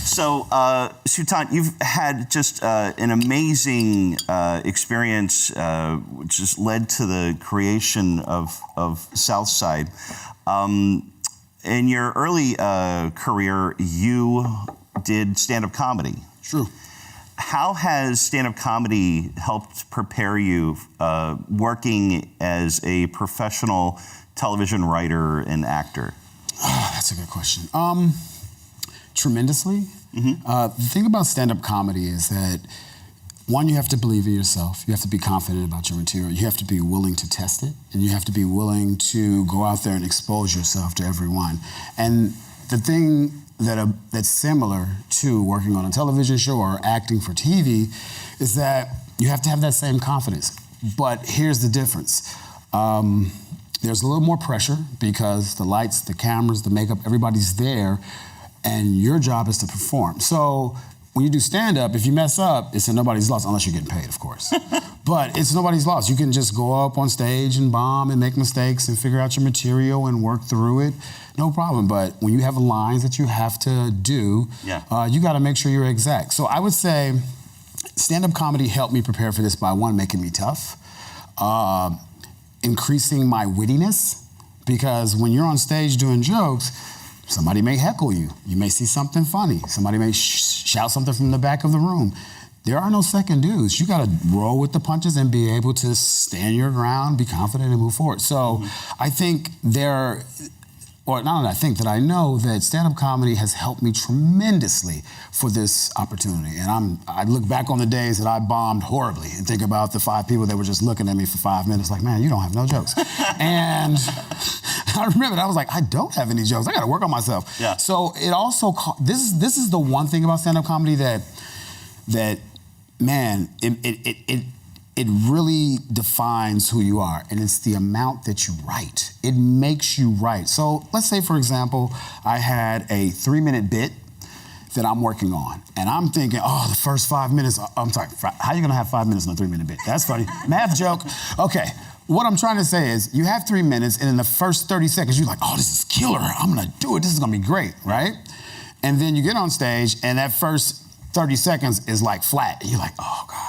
So, Sultan, you've had just an amazing experience, which has led to the creation of Southside. In your early career, you did stand-up comedy. True. How has stand-up comedy helped prepare you working as a professional television writer and actor? Oh, that's a good question. Tremendously. Mm-hmm. The thing about stand-up comedy is that, one, you have to believe in yourself. You have to be confident about your material. You have to be willing to test it, and you have to be willing to go out there and expose yourself to everyone. And the thing that's similar to working on a television show or acting for TV is that you have to have that same confidence. But here's the difference. There's a little more pressure because the lights, the cameras, the makeup, everybody's there, and your job is to perform. So when you do stand-up, if you mess up, it's nobody's loss, unless you're getting paid, of course. But it's nobody's loss. You can just go up on stage and bomb and make mistakes and figure out your material and work through it. No problem. But when you have lines that you have to do, you got to make sure you're exact. So I would say stand-up comedy helped me prepare for this by, one, making me tough, increasing my wittiness, because when you're on stage doing jokes, somebody may heckle you. You may see something funny. Somebody may shout something from the back of the room. There are no second dudes. You gotta roll with the punches and be able to stand your ground, be confident, and move forward. So I think I know that stand-up comedy has helped me tremendously for this opportunity. And I look back on the days that I bombed horribly and think about the 5 people that were just looking at me for 5 minutes like, man, you don't have no jokes. And I remember that I was like, I don't have any jokes. I got to work on myself. Yeah. So it also, this is the one thing about stand-up comedy that man, it really defines who you are, and it's the amount that you write. It makes you write. So let's say, for example, I had a 3-minute bit that I'm working on, and I'm thinking, oh, the first 5 minutes, I'm sorry, how are you gonna have 5 minutes on a 3-minute bit? That's funny. Math joke. Okay. What I'm trying to say is, you have 3 minutes, and in the first 30 seconds, you're like, oh, this is killer. I'm gonna do it. This is gonna be great, right? And then you get on stage, and that first 30 seconds is like flat, and you're like, oh, God.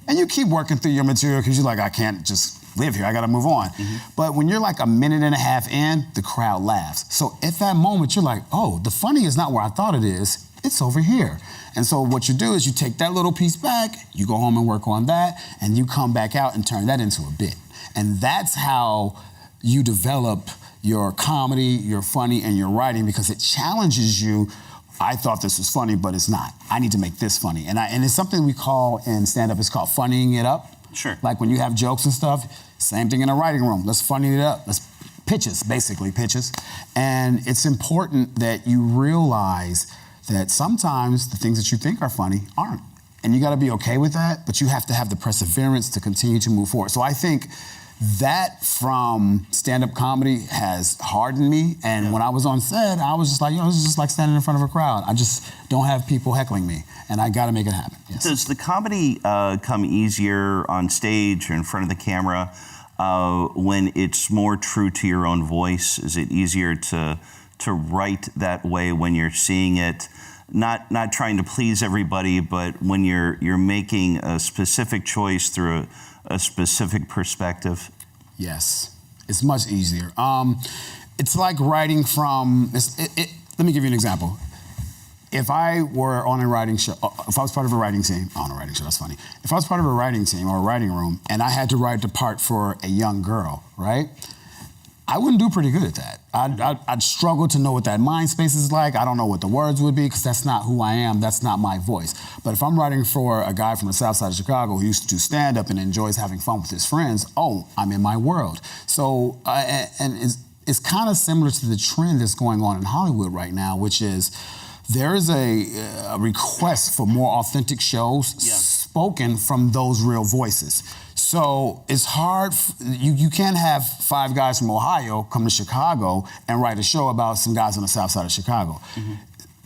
And you keep working through your material because you're like, I can't just live here, I gotta move on. But when you're like a minute and a half in, the crowd laughs. So at that moment, you're like, oh, the funny is not where I thought it is, it's over here. And so what you do is you take that little piece back, you go home and work on that, and you come back out and turn that into a bit. And that's how you develop your comedy, your funny, and your writing, because it challenges you. I thought this was funny, but it's not. I need to make this funny. And it's something we call in stand-up, it's called funnying it up. Sure. Like when you have jokes and stuff, same thing in a writing room. Let's funny it up. Let's pitches, basically, pitches. And it's important that you realize that sometimes the things that you think are funny aren't. And you gotta be okay with that, but you have to have the perseverance to continue to move forward. So I think that from stand-up comedy has hardened me, and when I was on set, I was just like, this is just like standing in front of a crowd. I just don't have people heckling me, and I gotta make it happen. Yes. Does the comedy come easier on stage or in front of the camera when it's more true to your own voice? Is it easier to write that way when you're seeing it? Not trying to please everybody, but when you're making a specific choice through a specific perspective? Yes, it's much easier. It's like writing from, let me give you an example. If I were on a writing show, if I was part of a writing team, on a writing show, that's funny. If I was part of a writing team or a writing room and I had to write the part for a young girl, right? I wouldn't do pretty good at that. I'd struggle to know what that mind space is like. I don't know what the words would be because that's not who I am. That's not my voice. But if I'm writing for a guy from the Southside of Chicago who used to do stand-up and enjoys having fun with his friends, oh, I'm in my world. So, and it's kind of similar to the trend that's going on in Hollywood right now, which is there is a request for more authentic shows spoken from those real voices. So it's hard, you can't have 5 guys from Ohio come to Chicago and write a show about some guys on the south side of Chicago.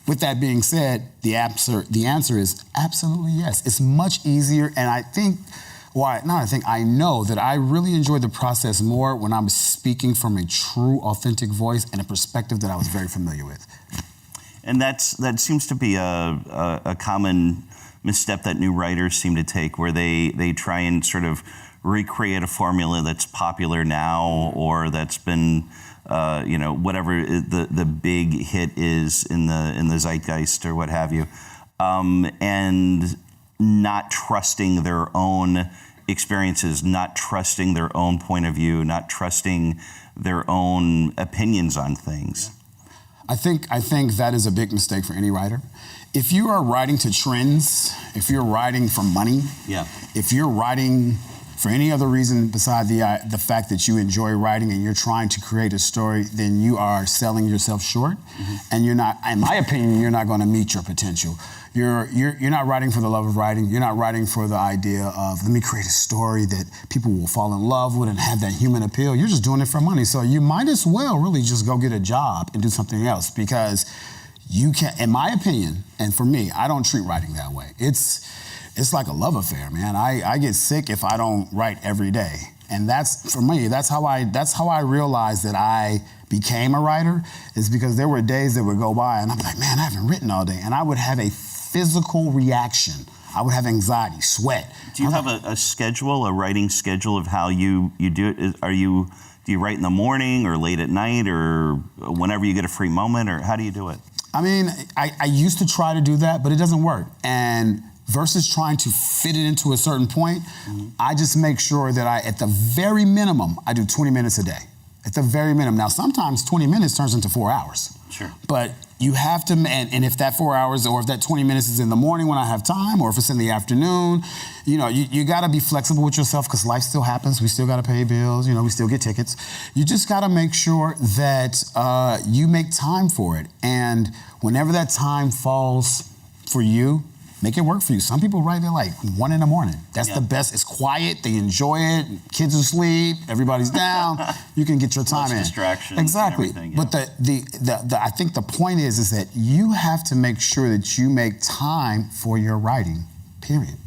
With that being said, the answer is absolutely yes. It's much easier, and I know that I really enjoy the process more when I'm speaking from a true, authentic voice and a perspective that I was very familiar with. And that seems to be a common misstep that new writers seem to take, where they try and sort of recreate a formula that's popular now, or that's been whatever the big hit is in the zeitgeist or what have you, and not trusting their own experiences, not trusting their own point of view, not trusting their own opinions on things. I think that is a big mistake for any writer. If you are writing to trends, if you're writing for money, if you're writing for any other reason besides the fact that you enjoy writing and you're trying to create a story, then you are selling yourself short, and you're not, in my opinion, you're not going to meet your potential. You're not writing for the love of writing. You're not writing for the idea of, let me create a story that people will fall in love with and have that human appeal. You're just doing it for money. So you might as well really just go get a job and do something else, because you can't, in my opinion, and for me, I don't treat writing that way. It's like a love affair, man. I get sick if I don't write every day. And that's, for me, that's how I realized that I became a writer, is because there were days that would go by and I'd be like, man, I haven't written all day. And I would have a physical reaction. I would have anxiety, sweat. Do you have a schedule, a writing schedule of how you do it? Do you write in the morning or late at night or whenever you get a free moment, or how do you do it? I mean, I used to try to do that, but it doesn't work. And versus trying to fit it into a certain point, I just make sure that at the very minimum, I do 20 minutes a day. At the very minimum. Now, sometimes 20 minutes turns into 4 hours. Sure. But you have to, and if that 4 hours, or if that 20 minutes is in the morning when I have time, or if it's in the afternoon, you got to be flexible with yourself, because life still happens. We still got to pay bills. We still get tickets. You just got to make sure that you make time for it. And whenever that time falls for you, make it work for you. Some people write at like 1 a.m. That's the best. It's quiet. They enjoy it. Kids are asleep. Everybody's down. You can get your time in. Distractions. Exactly. But I think the point is that you have to make sure that you make time for your writing, period.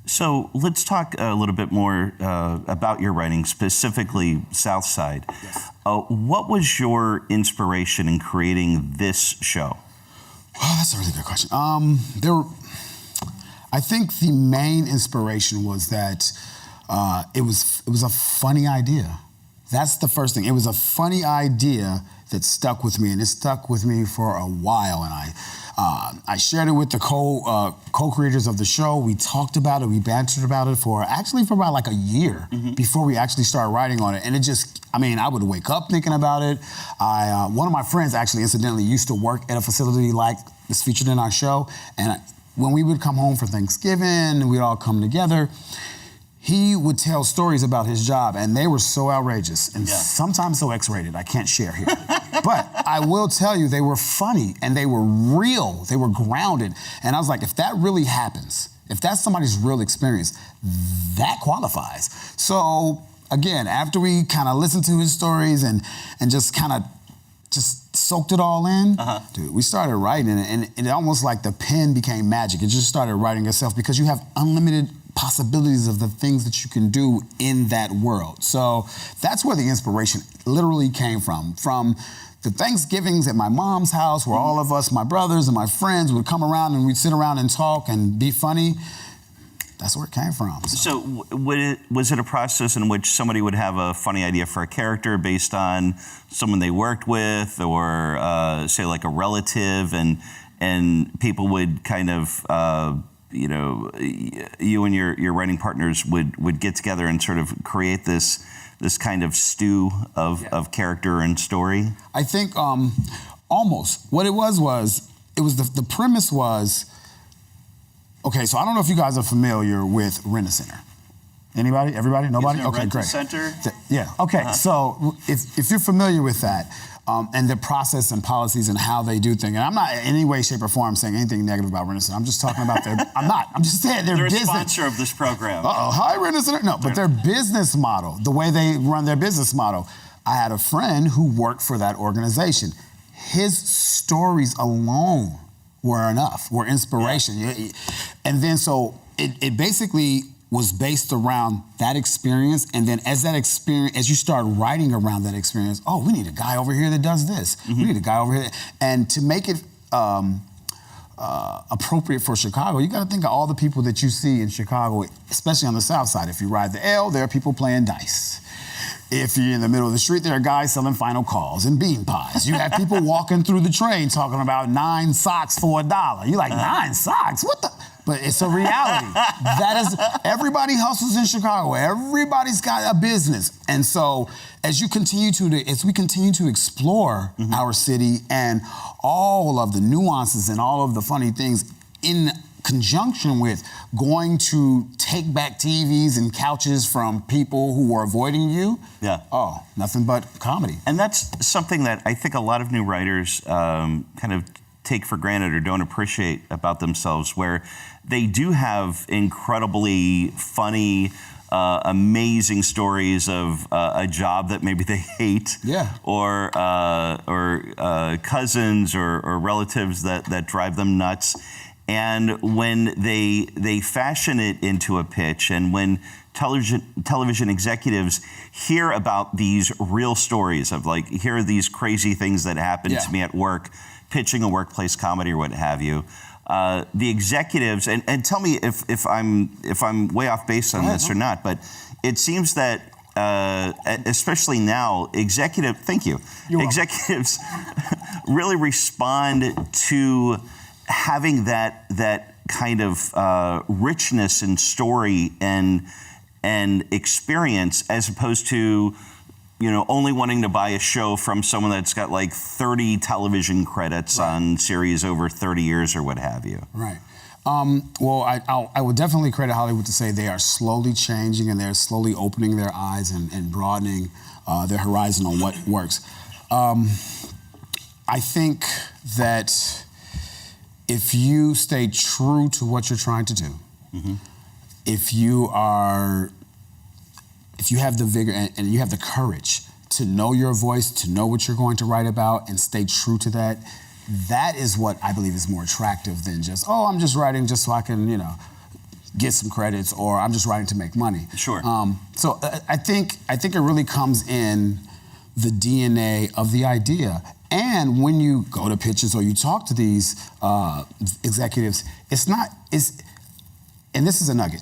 So let's talk a little bit more about your writing, specifically Southside. Yes. What was your inspiration in creating this show? Oh, that's a really good question. I think the main inspiration was that it was a funny idea. That's the first thing. It was a funny idea that stuck with me, and it stuck with me for a while. And I shared it with the co-creators of the show. We talked about it. We bantered about it for about like a year before we actually started writing on it. And it just, I would wake up thinking about it. One of my friends actually, incidentally, used to work at a facility like this featured in our show. And when we would come home for Thanksgiving, we'd all come together, he would tell stories about his job, and they were so outrageous and sometimes so X-rated. I can't share here. But I will tell you, they were funny and they were real. They were grounded. And I was like, if that really happens, if that's somebody's real experience, that qualifies. So again, after we kind of listened to his stories and just kind of just soaked it all in, dude, we started writing it, and it almost like the pen became magic. It just started writing itself, because you have unlimited possibilities of the things that you can do in that world. So that's where the inspiration literally came from the Thanksgivings at my mom's house, where all of us, my brothers and my friends, would come around and we'd sit around and talk and be funny. That's where it came from. So was it a process in which somebody would have a funny idea for a character based on someone they worked with, or say like a relative, and people would kind of you and your writing partners would get together and sort of create this kind of stew of character and story? I think almost. What it was the premise was, okay, so I don't know if you guys are familiar with Rent-A-Center. Anybody? Everybody? Nobody? Okay, great. Center? Yeah, okay. So if you're familiar with that, and the process and policies and how they do things, and I'm not in any way, shape, or form saying anything negative about Rent-A-Center. I'm just talking about I'm just saying their business. They're a sponsor of this program. Hi, Rent-A-Center. No, but their business model, the way they run their business model. I had a friend who worked for that organization. His stories alone were inspiration. Yeah. And then so it basically was based around that experience, and then as you start writing around that experience, we need a guy over here that does this. We need a guy over here. And to make it appropriate for Chicago, you got to think of all the people that you see in Chicago, especially on the South Side. If you ride the L, there are people playing dice. If you're in the middle of the street, there are guys selling final calls and bean pies. You have people walking through the train talking about 9 socks for $1. You're like, 9 socks? What the? But it's a reality. That is, everybody hustles in Chicago. Everybody's got a business. And so as we continue to explore our city and all of the nuances and all of the funny things in conjunction with going to take back TVs and couches from people who were avoiding you. Yeah. Oh, nothing but comedy. And that's something that I think a lot of new writers kind of take for granted or don't appreciate about themselves, where they do have incredibly funny, amazing stories of a job that maybe they hate, or cousins or relatives that drive them nuts. And when they fashion it into a pitch, and when television executives hear about these real stories of, like, here are these crazy things that happened to me at work, pitching a workplace comedy or what have you, the executives, and tell me if I'm way off base on this or not, but it seems that especially now, executives really respond to having that kind of richness and story and experience, as opposed to, you know, only wanting to buy a show from someone that's got like 30 television credits on series over 30 years or what have you. Right. Well, I would definitely credit Hollywood to say they are slowly changing and they're slowly opening their eyes and broadening their horizon on what works. I think that if you stay true to what you're trying to do, if you have the vigor and you have the courage to know your voice, to know what you're going to write about and stay true to that, that is what I believe is more attractive than just, oh, I'm just writing just so I can, you know, get some credits, or I'm just writing to make money. Sure. So I think it really comes in the DNA of the idea. And when you go to pitches or you talk to these executives, and this is a nugget,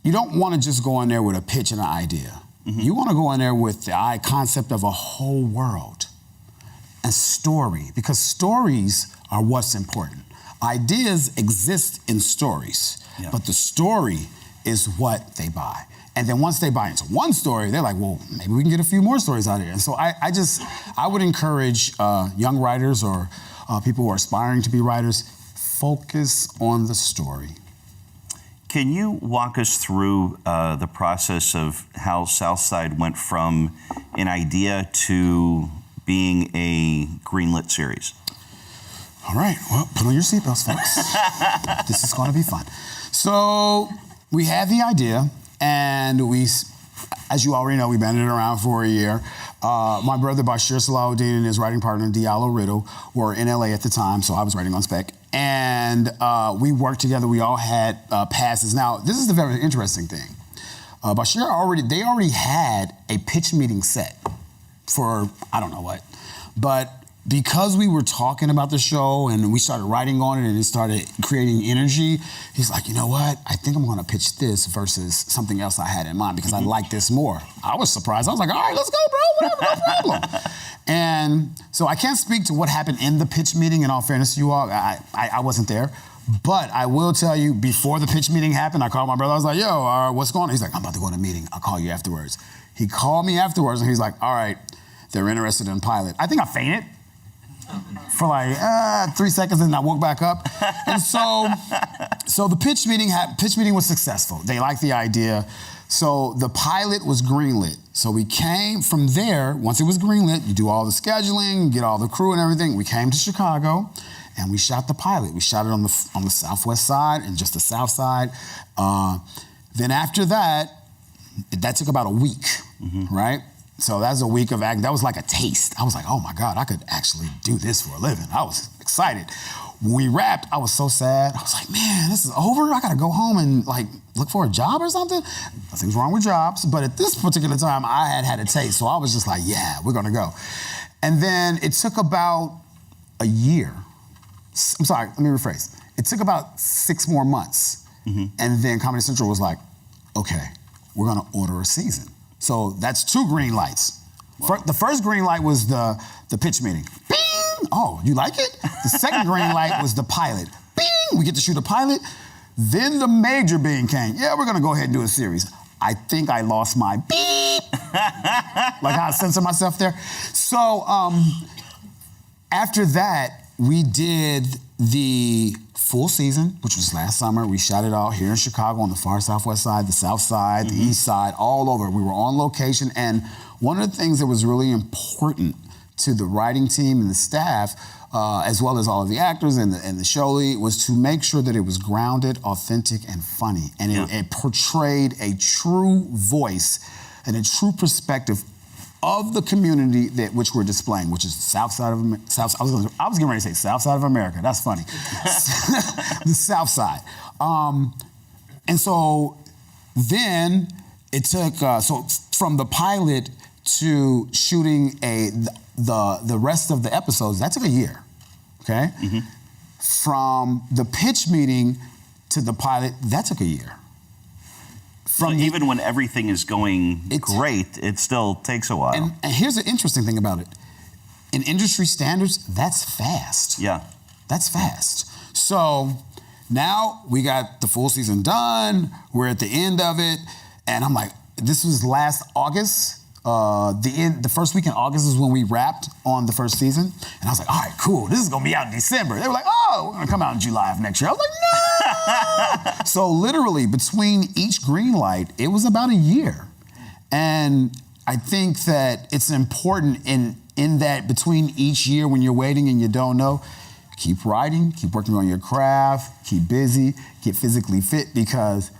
you don't want to just go in there with a pitch and an idea. You want to go in there with the concept of a whole world, a story, because stories are what's important. Ideas exist in stories, but the story is what they buy. And then once they buy into one story, they're like, well, maybe we can get a few more stories out of here. And so I would encourage young writers or people who are aspiring to be writers, focus on the story. Can you walk us through the process of how Southside went from an idea to being a greenlit series? All right, well, put on your seatbelts, folks. This is going to be fun. So we had the idea, and we, as you already know, we banded it around for a year. My brother Bashir Salahuddin and his writing partner Diallo Riddle were in LA at the time, so I was writing on spec. And we worked together. We all had passes. Now, this is the very interesting thing. Bashir they already had a pitch meeting set for I don't know what, but because we were talking about the show and we started writing on it and it started creating energy, he's like, you know what? I think I'm going to pitch this versus something else I had in mind because I like this more. I was surprised. I was like, all right, let's go, bro. Whatever, no problem. And so I can't speak to what happened in the pitch meeting. In all fairness to you all, I wasn't there. But I will tell you, before the pitch meeting happened, I called my brother. I was like, yo, what's going on? He's like, I'm about to go to a meeting. I'll call you afterwards. He called me afterwards and he's like, all right, they're interested in pilot. I think I fainted for like 3 seconds, and I woke back up. And so the pitch meeting was successful. They liked the idea. So the pilot was greenlit. So we came from there. Once it was greenlit, you do all the scheduling, get all the crew and everything. We came to Chicago and we shot the pilot. We shot it on the southwest side and just the south side. Then after that took about a week, right? So that was a week of acting. That was like a taste. I was like, oh my God, I could actually do this for a living. I was excited. When we wrapped, I was so sad. I was like, man, this is over? I gotta go home and like look for a job or something? Nothing's wrong with jobs, but at this particular time, I had a taste. So I was just like, yeah, we're gonna go. And then it took about a year I'm sorry, let me rephrase. It took about 6 more months. And then Comedy Central was like, okay, we're gonna order a season. So that's 2 green lights. Wow. The first green light was the pitch meeting. Bing! Oh, you like it? The second green light was the pilot. Bing! We get to shoot a pilot. Then the major being came. Yeah, we're gonna go ahead and do a series. I think I lost my beep. Like how I censor myself there. So after that, we did the full season, which was last summer. We shot it all here in Chicago on the far southwest side, the south side, the east side, all over. We were on location, and one of the things that was really important to the writing team and the staff, as well as all of the actors and the show lead, was to make sure that it was grounded, authentic, and funny. And it portrayed a true voice and a true perspective of the community that which we're displaying, which is Southside of America. I was getting ready to say Southside of America. That's funny. The Southside. And so then it took, so from the pilot to shooting the rest of the episodes, that took a year, okay? From the pitch meeting to the pilot, that took a year. So even when everything is going great, it still takes a while. And here's the interesting thing about it. In industry standards, that's fast. Yeah. That's fast. So now we got the full season done. We're at the end of it. And I'm like, this was last August. The first week in August is when we wrapped on the first season. And I was like, all right, cool. This is going to be out in December. They were like, oh, we're going to come out in July of next year. I was like, no. So literally between each green light, it was about a year. And I think that it's important in that between each year when you're waiting and you don't know, keep writing, keep working on your craft, keep busy, get physically fit, because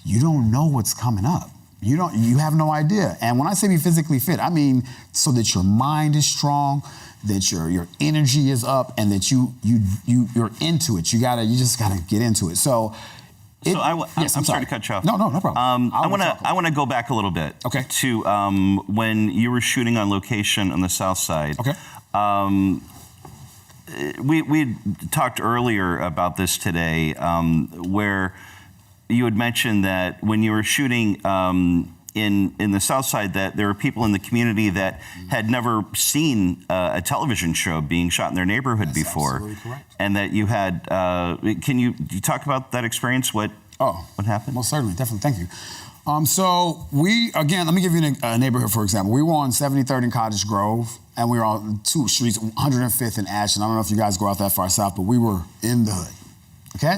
you don't know what's coming up. You have no idea. And when I say be physically fit, I mean so that your mind is strong, that your energy is up, and that you're into it. You just gotta get into it. So I'm sorry to cut you off. No problem. I want to go back a little bit. Okay. To when you were shooting on location on the South Side. Okay. We talked earlier about this today, where you had mentioned that when you were shooting in the South Side, that there were people in the community that had never seen a television show being shot in their neighborhood before. Absolutely correct. And that you had, can you talk about that experience? What happened? Most certainly, definitely, thank you. So let me give you a neighborhood, for example. We were on 73rd and Cottage Grove, and we were on 2 streets, 105th and Ashland. I don't know if you guys go out that far south, but we were in the hood, okay?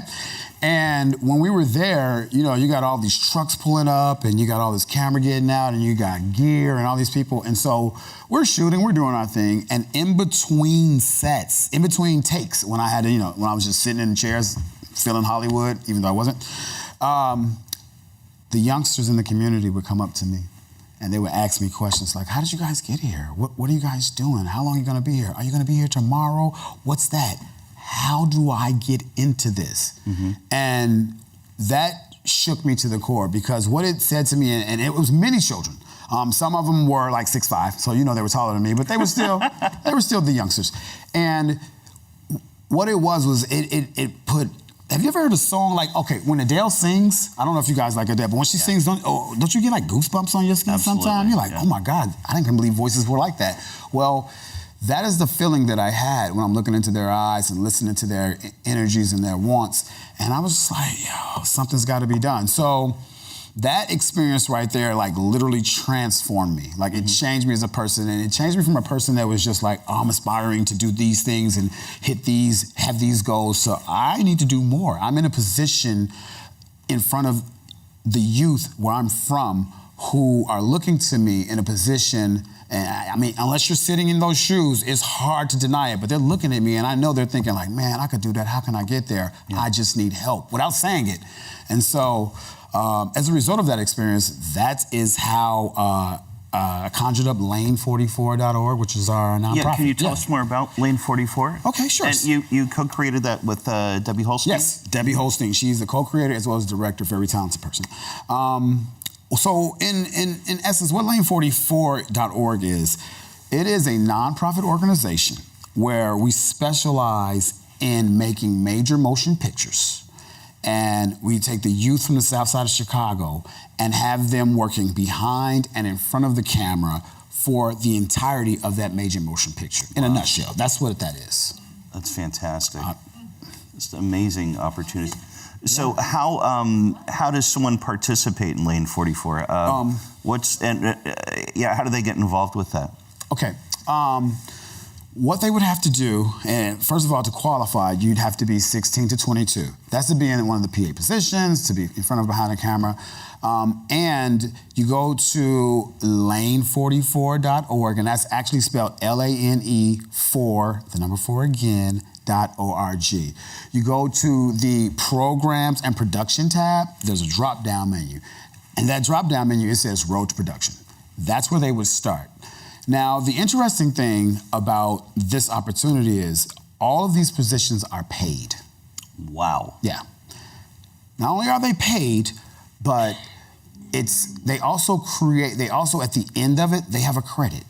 And when we were there, you got all these trucks pulling up, and you got all this camera getting out, and you got gear and all these people. And so we're shooting, we're doing our thing, and in between sets, in between takes, when I had to, when I was just sitting in chairs, feeling Hollywood, even though I wasn't, the youngsters in the community would come up to me, and they would ask me questions like, how did you guys get here? What are you guys doing? How long are you gonna be here? Are you gonna be here tomorrow? What's that? How do I get into this? And that shook me to the core, because what it said to me, and it was many children. Some of them were like 6'5", so they were taller than me, but they were still the youngsters. And what it was it put. Have you ever heard a song like, okay, when Adele sings, I don't know if you guys like Adele, but when she sings, don't you get like goosebumps on your skin sometimes? You're like, oh my God, I didn't believe voices were like that. Well, that is the feeling that I had when I'm looking into their eyes and listening to their energies and their wants. And I was just like, yo, something's got to be done. So that experience right there, like, literally transformed me. Like, it changed me as a person, and it changed me from a person that was just like, oh, I'm aspiring to do these things and have these goals. So I need to do more. I'm in a position in front of the youth where I'm from who are looking to me in a position. And I mean, unless you're sitting in those shoes, it's hard to deny it. But they're looking at me, and I know they're thinking like, man, I could do that. How can I get there? Yeah. I just need help, without saying it. And so as a result of that experience, that is how I conjured up lane44.org, which is our nonprofit. Yeah, can you tell us more about Lane 44? Okay, sure. And you co-created that with Debbie Holstein? Yes, Debbie Holstein. She's the co-creator as well as director, very talented person. So in essence, what lane44.org is, it is a nonprofit organization where we specialize in making major motion pictures. And we take the youth from the South Side of Chicago and have them working behind and in front of the camera for the entirety of that major motion picture. In a nutshell, that's what that is. That's fantastic. It's an amazing opportunity. So how does someone participate in Lane 44? How do they get involved with that? Okay. What they would have to do, and first of all, to qualify, you'd have to be 16 to 22. That's to be in one of the PA positions, to be in front of behind the camera. And you go to lane44.org, and that's actually spelled LANE4, the number 4 again, .org. You go to the Programs and Production tab, there's a drop-down menu. And that drop-down menu, it says Road to Production. That's where they would start. Now, the interesting thing about this opportunity is all of these positions are paid. Wow. Yeah. Not only are they paid, but they also at the end of it, they have a credit.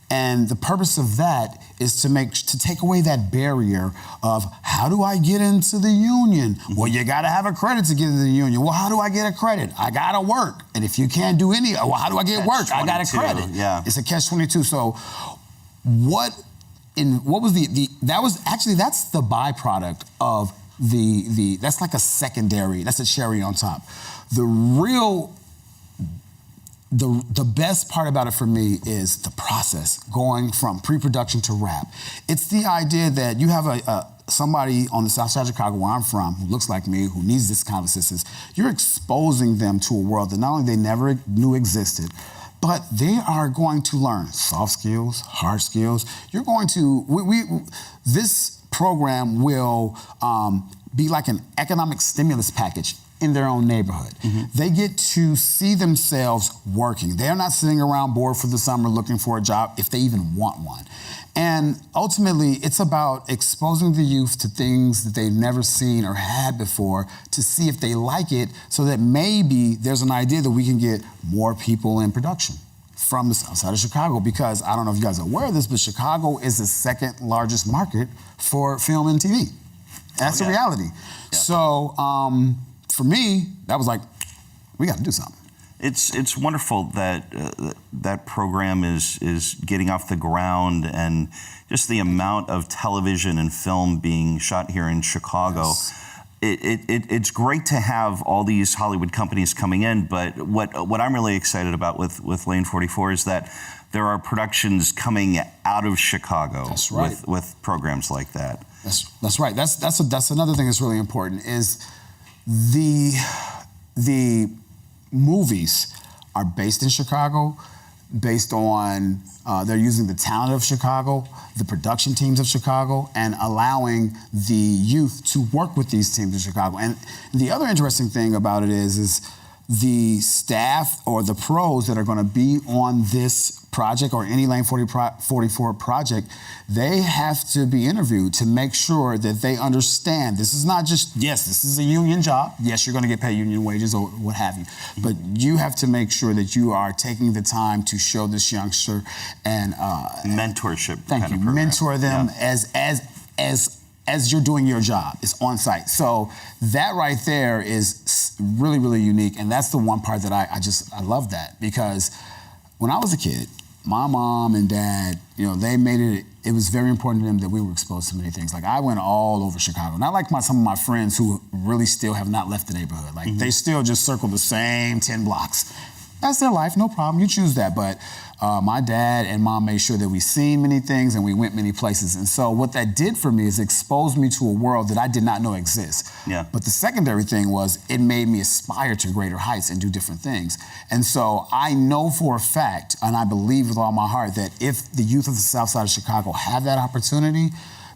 And the purpose of that is to take away that barrier of how do I get into the union? Mm-hmm. Well, you gotta have a credit to get into the union. Well, how do I get a credit? I gotta work. And if you can't do well, how do I get work? I got a credit. Yeah. It's a catch-22. So that's the byproduct of that's like a secondary, that's a cherry on top. The best part about it for me is the process, going from pre-production to wrap. It's the idea that you have somebody on the South Side of Chicago, where I'm from, who looks like me, who needs this kind of assistance. You're exposing them to a world that not only they never knew existed, but they are going to learn soft skills, hard skills. You're going to, this program will be like an economic stimulus package in their own neighborhood. Mm-hmm. They get to see themselves working. They're not sitting around bored for the summer looking for a job, if they even want one. And ultimately, it's about exposing the youth to things that they've never seen or had before to see if they like it, so that maybe there's an idea that we can get more people in production from the South Side of Chicago. Because I don't know if you guys are aware of this, but Chicago is the second largest market for film and TV. That's a reality. Yeah. So, for me, that was like, we got to do something. It's wonderful that that program is getting off the ground, and just the amount of television and film being shot here in Chicago. Yes. It's great to have all these Hollywood companies coming in, but what I'm really excited about with Lane 44 is that there are productions coming out of Chicago. That's right. with programs like that. That's right. That's another thing that's really important is the movies are based in Chicago, based on they're using the talent of Chicago, the production teams of Chicago, and allowing the youth to work with these teams in Chicago. And the other interesting thing about it is the staff or the pros that are going to be on this project or any Lane 44 project, they have to be interviewed to make sure that they understand this is not just, yes, this is a union job. Yes, you're going to get paid union wages or what have you. But you have to make sure that you are taking the time to show this youngster and mentorship. Thank you. Mentor them as you're doing your job. It's on site. So that right there is really, really unique. And that's the one part that I love that, because when I was a kid, my mom and dad, they made it was very important to them that we were exposed to many things. Like, I went all over Chicago. Not like some of my friends who really still have not left the neighborhood. Like, mm-hmm. They still just circle the same 10 blocks. That's their life, no problem. You choose that. But my dad and mom made sure that we seen many things and we went many places. And so what that did for me is expose me to a world that I did not know exists. Yeah. But the secondary thing was it made me aspire to greater heights and do different things. And so I know for a fact, and I believe with all my heart, that if the youth of the South Side of Chicago have that opportunity,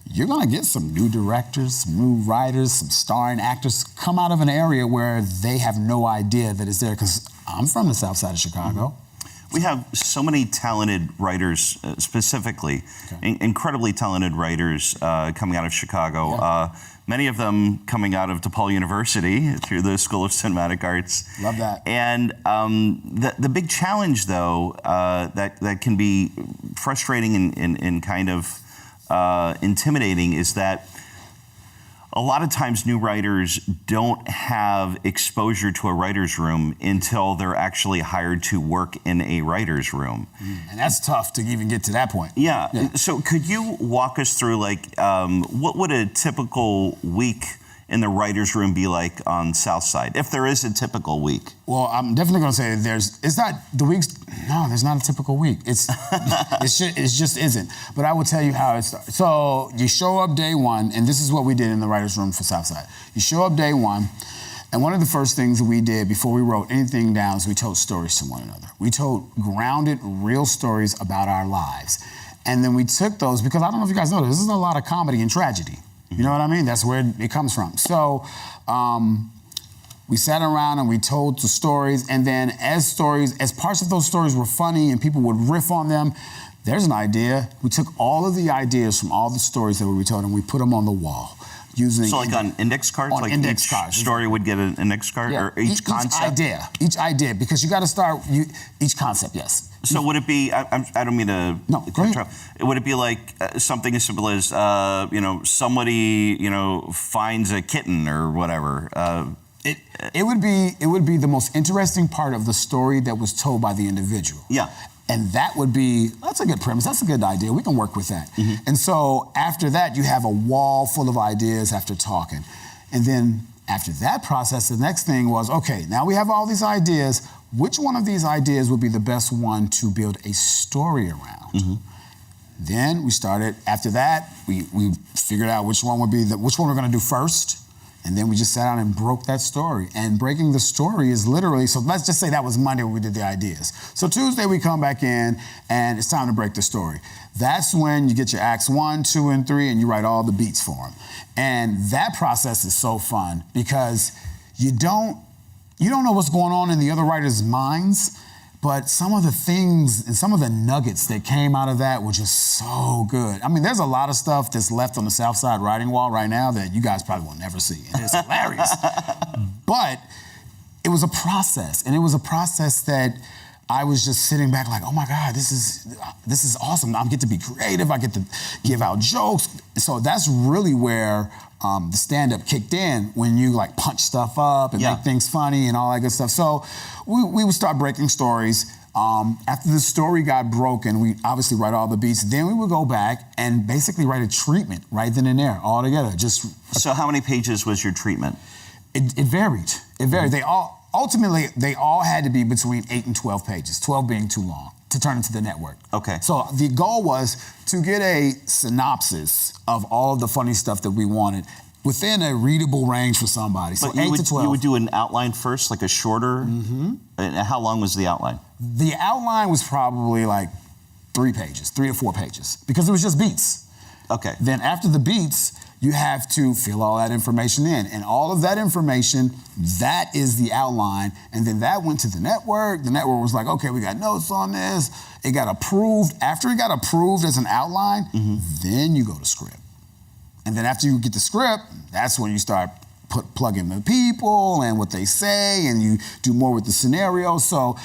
you're gonna get some new directors, some new writers, some starring actors come out of an area where they have no idea that it's there, because I'm from the South Side of Chicago. Mm-hmm. We have so many talented writers, specifically, incredibly talented writers coming out of Chicago. Yeah. Many of them coming out of DePaul University through the School of Cinematic Arts. Love that. And the big challenge, though, that can be frustrating and kind of intimidating is that a lot of times new writers don't have exposure to a writer's room until they're actually hired to work in a writer's room. And that's tough to even get to that point. Yeah. So could you walk us through, like, what would a typical week in the writer's room be like on Southside, if there is a typical week? Well, I'm definitely going to say it's not the weeks. No, there's not a typical week. It just isn't. But I will tell you how it starts. So you show up day one, and this is what we did in the writer's room for Southside. You show up day one, and one of the first things that we did before we wrote anything down is we told stories to one another. We told grounded, real stories about our lives. And then we took those, because I don't know if you guys know this is a lot of comedy and tragedy. You know what I mean? That's where it comes from. So we sat around and we told the stories, and then as parts of those stories were funny and people would riff on them, there's an idea. We took all of the ideas from all the stories that we told and we put them on the wall. So like on index cards? On like index each cards. Story would get an index card? Yeah. Or each concept? Each idea, because you got to start, each concept, yes. So would it be, I don't mean to... No, go ahead. Would it be like something as simple as, somebody, finds a kitten or whatever? It would be the most interesting part of the story that was told by the individual. Yeah. And that's a good premise, that's a good idea, we can work with that. Mm-hmm. And so after that, you have a wall full of ideas after talking. And then after that process, the next thing was, okay, now we have all these ideas, which one of these ideas would be the best one to build a story around? Mm-hmm. Then we started, after that, we figured out which one we're gonna do first. And then we just sat down and broke that story. And breaking the story is literally, so let's just say that was Monday when we did the ideas. So Tuesday we come back in and it's time to break the story. That's when you get your acts 1, 2, and 3 and you write all the beats for them. And that process is so fun because you don't know what's going on in the other writers' minds, but some of the things and some of the nuggets that came out of that were just so good. I mean, there's a lot of stuff that's left on the Southside writing wall right now that you guys probably will never see. And it's hilarious. But it was a process, and it was a process that I was just sitting back like, oh my God, this is awesome. I get to be creative, I get to give out jokes. So that's really where the stand-up kicked in, when you like punch stuff up and make things funny and all that good stuff. So we would start breaking stories. After the story got broken, we obviously write all the beats. Then we would go back and basically write a treatment right then and there, all together. So how many pages was your treatment? It varied. It varied. Ultimately, they all had to be between 8 and 12 pages, 12 being too long to turn into the network. Okay. So the goal was to get a synopsis of all of the funny stuff that we wanted within a readable range for somebody. So 8 to 12. You would do an outline first, like a shorter? Mm-hmm. And how long was the outline? The outline was probably like 3 to 4 pages, because it was just beats. Okay. Then after the beats, you have to fill all that information in. And all of that information, that is the outline. And then that went to the network. The network was like, okay, we got notes on this. It got approved. After it got approved as an outline, then you go to script. And then after you get the script, that's when you start plugging the people and what they say, and you do more with the scenario. So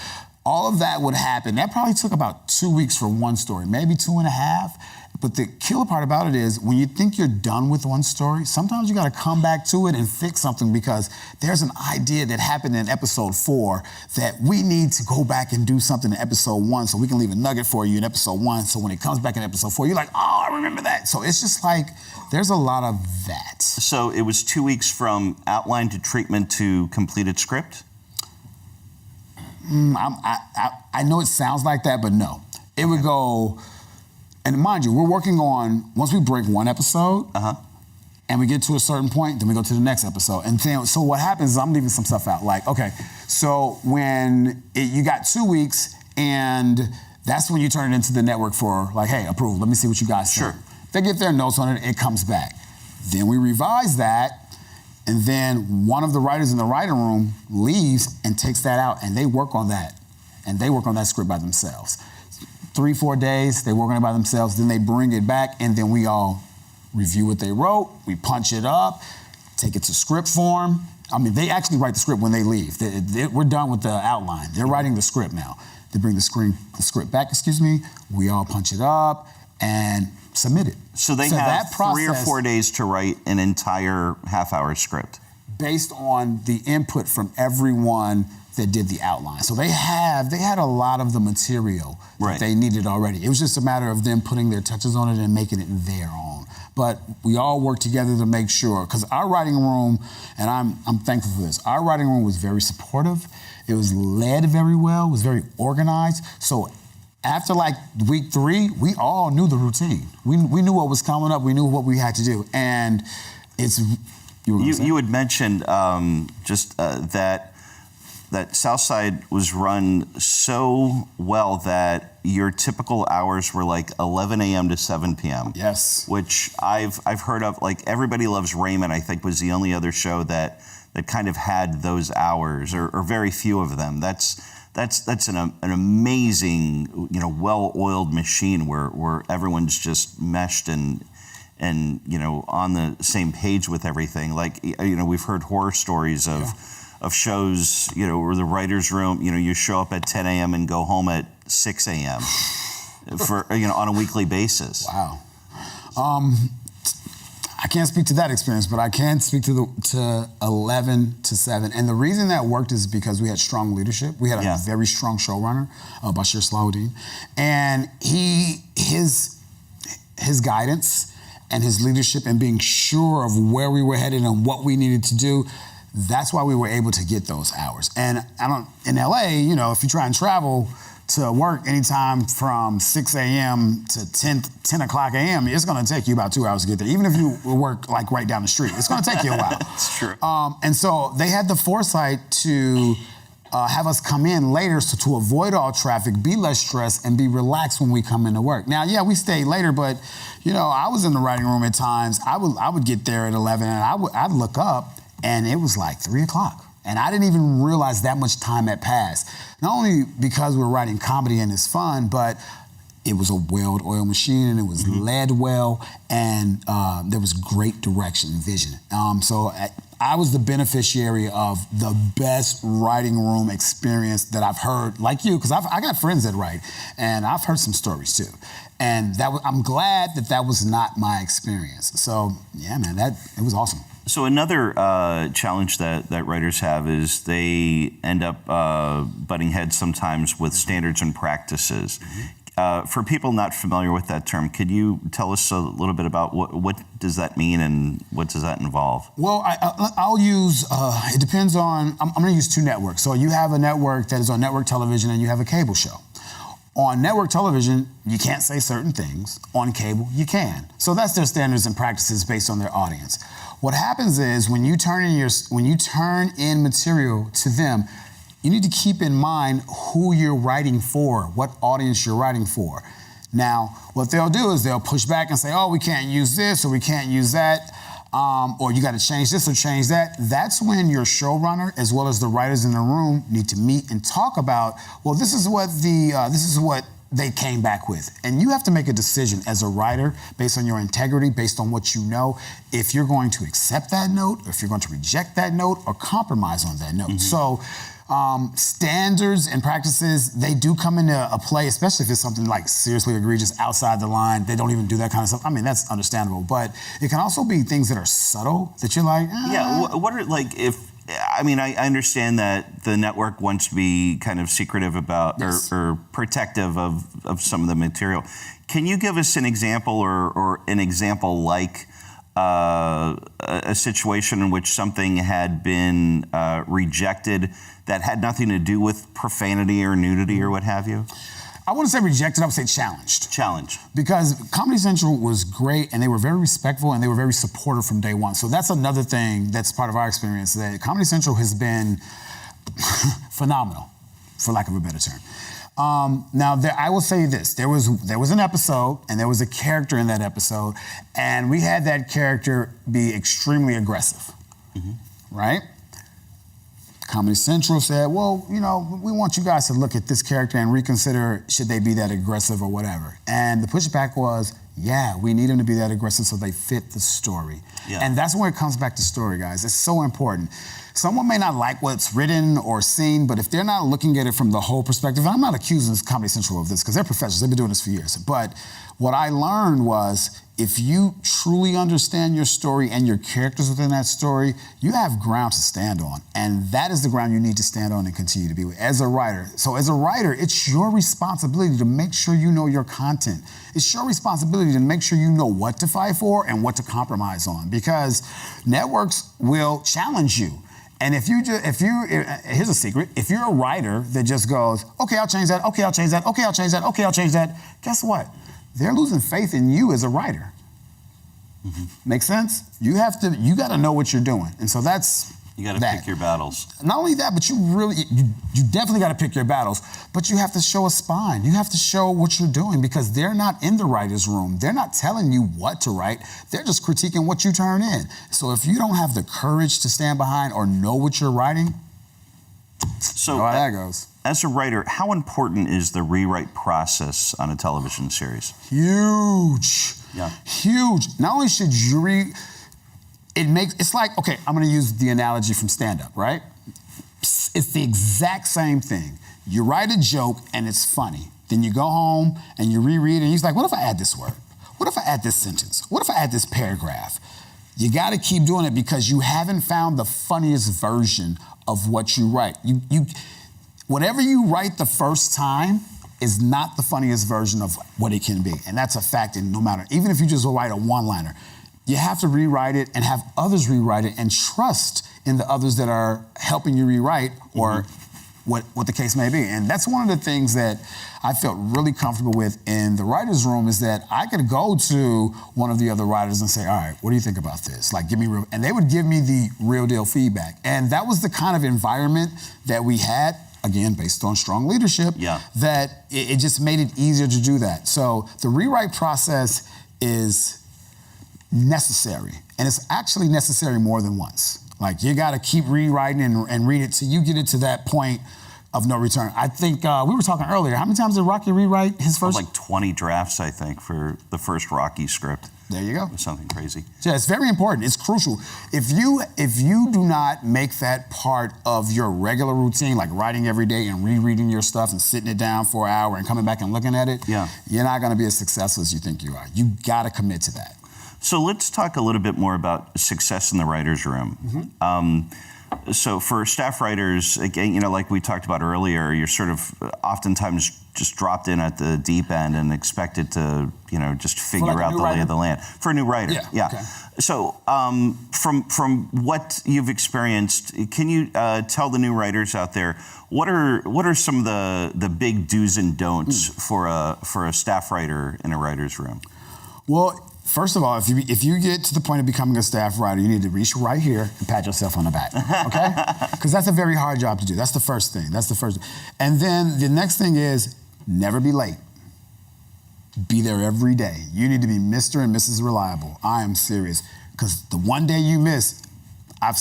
all of that would happen. That probably took about 2 weeks for one story, maybe 2.5. But the killer part about it is, when you think you're done with one story, sometimes you gotta come back to it and fix something, because there's an idea that happened in episode 4 that we need to go back and do something in episode 1 so we can leave a nugget for you in episode 1, so when it comes back in episode 4, you're like, oh, I remember that. So it's just like, there's a lot of that. So it was 2 weeks from outline to treatment to completed script? I know it sounds like that, but no. It would go... And mind you, we're working on, once we break one episode, and we get to a certain point, then we go to the next episode. And then, so what happens is I'm leaving some stuff out. Like, okay, so you got 2 weeks, and that's when you turn it into the network for like, hey, approved, let me see what you guys think. Sure. They get their notes on it, it comes back. Then we revise that, and then one of the writers in the writing room leaves and takes that out, and they work on that. And they work on that script by themselves. 3-4 days, they work on it by themselves, then they bring it back, and then we all review what they wrote, we punch it up, take it to script form. I mean, they actually write the script when they leave. We're done with the outline. They're writing the script now. They bring the script back, we all punch it up, and submit it. So they have that process, 3 or 4 days to write an entire half-hour script. Based on the input from everyone that did the outline. So they had a lot of the material that they needed already. It was just a matter of them putting their touches on it and making it their own. But we all worked together to make sure, because our writing room, and I'm thankful for this, our writing room was very supportive. It was led very well, it was very organized. So after like week 3, we all knew the routine. We knew what was coming up, we knew what we had to do. And it's, you had mentioned that Southside was run so well that your typical hours were like 11 a.m. to 7 p.m. Yes. Which I've heard of, like Everybody Loves Raymond, I think was the only other show that kind of had those hours, or very few of them. That's an amazing, well-oiled machine where everyone's just meshed and on the same page with everything. Like, we've heard horror stories of shows, where the writer's room, you show up at 10 a.m. and go home at 6 a.m. for, on a weekly basis. Wow. I can't speak to that experience, but I can speak to 11 to 7. And the reason that worked is because we had strong leadership. We had a very strong showrunner, Bashir Salahuddin. And his guidance and his leadership and being sure of where we were headed and what we needed to do, that's why we were able to get those hours. And in LA, if you try and travel to work anytime from 6 a.m. to 10 o'clock a.m., it's gonna take you about 2 hours to get there. Even if you work like right down the street, it's gonna take you a while. It's true. And so they had the foresight to have us come in later so to avoid all traffic, be less stressed, and be relaxed when we come into work. Now, we stayed later, but I was in the writing room at times. I would get there at 11 and I'd look up and it was like 3 o'clock. And I didn't even realize that much time had passed. Not only because we're writing comedy and it's fun, but it was a well-oiled machine and it was led well, and there was great direction and vision. So I was the beneficiary of the best writing room experience that I've heard, like you, because I got friends that write, and I've heard some stories too. And I'm glad that was not my experience. So yeah, man, it was awesome. So another challenge that writers have is they end up butting heads sometimes with standards and practices. For people not familiar with that term, could you tell us a little bit about what does that mean and what does that involve? Well, I'll use, it depends on, I'm gonna use 2 networks. So you have a network that is on network television and you have a cable show. On network television, you can't say certain things. On cable, you can. So that's their standards and practices based on their audience. What happens is when you turn in material to them, you need to keep in mind who you're writing for, what audience you're writing for. Now, what they'll do is they'll push back and say, oh, we can't use this or we can't use that, or you gotta change this or change that. That's when your showrunner, as well as the writers in the room, need to meet and talk about, well, this is what they came back with. And you have to make a decision as a writer based on your integrity, based on what you know, if you're going to accept that note, or if you're going to reject that note, or compromise on that note. So standards and practices, they do come into a play, especially if it's something like seriously egregious, outside the line. They don't even do that kind of stuff. I mean, that's understandable. But it can also be things that are subtle that you're like, Yeah, what are, like, I understand that the network wants to be kind of secretive about or protective of some of the material. Can you give us an example or an example like a situation in which something had been rejected that had nothing to do with profanity or nudity or what have you? I wouldn't say rejected, I would say challenged. Challenged. Because Comedy Central was great and they were very respectful and they were very supportive from day one. So that's another thing that's part of our experience, that Comedy Central has been phenomenal, for lack of a better term. Now, I will say this, there was an episode and there was a character in that episode, and we had that character be extremely aggressive, right? Comedy Central said, well, we want you guys to look at this character and reconsider should they be that aggressive or whatever. And the pushback was, Yeah, we need them to be that aggressive so they fit the story. Yeah. And that's where it comes back to story, guys. It's so important. Someone may not like what's written or seen, but if they're not looking at it from the whole perspective, and I'm not accusing Comedy Central of this because they're professionals, they've been doing this for years. But what I learned was if you truly understand your story and your characters within that story, you have ground to stand on. And that is the ground you need to stand on and continue to be with as a writer. So as a writer, it's your responsibility to make sure you know your content. It's your responsibility to make sure you know what to fight for and what to compromise on, because networks will challenge you. And here's a secret, if you're a writer that just goes, okay, I'll change that, okay, I'll change that, okay, I'll change that, okay, I'll change that, guess what? They're losing faith in you as a writer. Mm-hmm. Make sense? You got to know what you're doing. And so that's You got to pick your battles. Not only that, but you definitely got to pick your battles, but you have to show a spine. You have to show what you're doing, because they're not in the writer's room. They're not telling you what to write. They're just critiquing what you turn in. So if you don't have the courage to stand behind or know what you're writing, so you know how that goes. As a writer, how important is the rewrite process on a television series? Huge. Yeah. Huge. Not only should you it's like, okay, I'm gonna use the analogy from stand-up, right? It's the exact same thing. You write a joke and it's funny. Then you go home and you reread it and you're like, what if I add this word? What if I add this sentence? What if I add this paragraph? You gotta keep doing it because you haven't found the funniest version of what you write. Whatever you write the first time is not the funniest version of what it can be. And that's a fact, and no matter, even if you just write a one-liner, you have to rewrite it and have others rewrite it and trust in the others that are helping you rewrite, or what the case may be. And that's one of the things that I felt really comfortable with in the writer's room, is that I could go to one of the other writers and say, all right, what do you think about this? Like, give me real, and they would give me the real deal feedback. And that was the kind of environment that we had, again, based on strong leadership, that it just made it easier to do that. So the rewrite process is necessary, and it's actually necessary more than once. Like, you got to keep rewriting and read it till you get it to that point of no return. I think we were talking earlier, how many times did Rocky rewrite his first? Like 20 drafts, I think, for the first Rocky script. There you go. Something crazy. Yeah, it's very important. It's crucial. If you do not make that part of your regular routine, like writing every day and rereading your stuff and sitting it down for an hour and coming back and looking at it, you're not going to be as successful as you think you are. You got to commit to that. So let's talk a little bit more about success in the writer's room. So for staff writers, again, like we talked about earlier, you're sort of oftentimes just dropped in at the deep end and expected to, just figure out the lay of the land. For a new writer, Okay. So from what you've experienced, can you tell the new writers out there, what are some of the big do's and don'ts for a staff writer in a writer's room? Well, first of all, if you get to the point of becoming a staff writer, you need to reach right here and pat yourself on the back, okay? Because that's a very hard job to do. That's the first thing. And then the next thing is never be late. Be there every day. You need to be Mr. and Mrs. Reliable. I am serious. Because the one day you miss,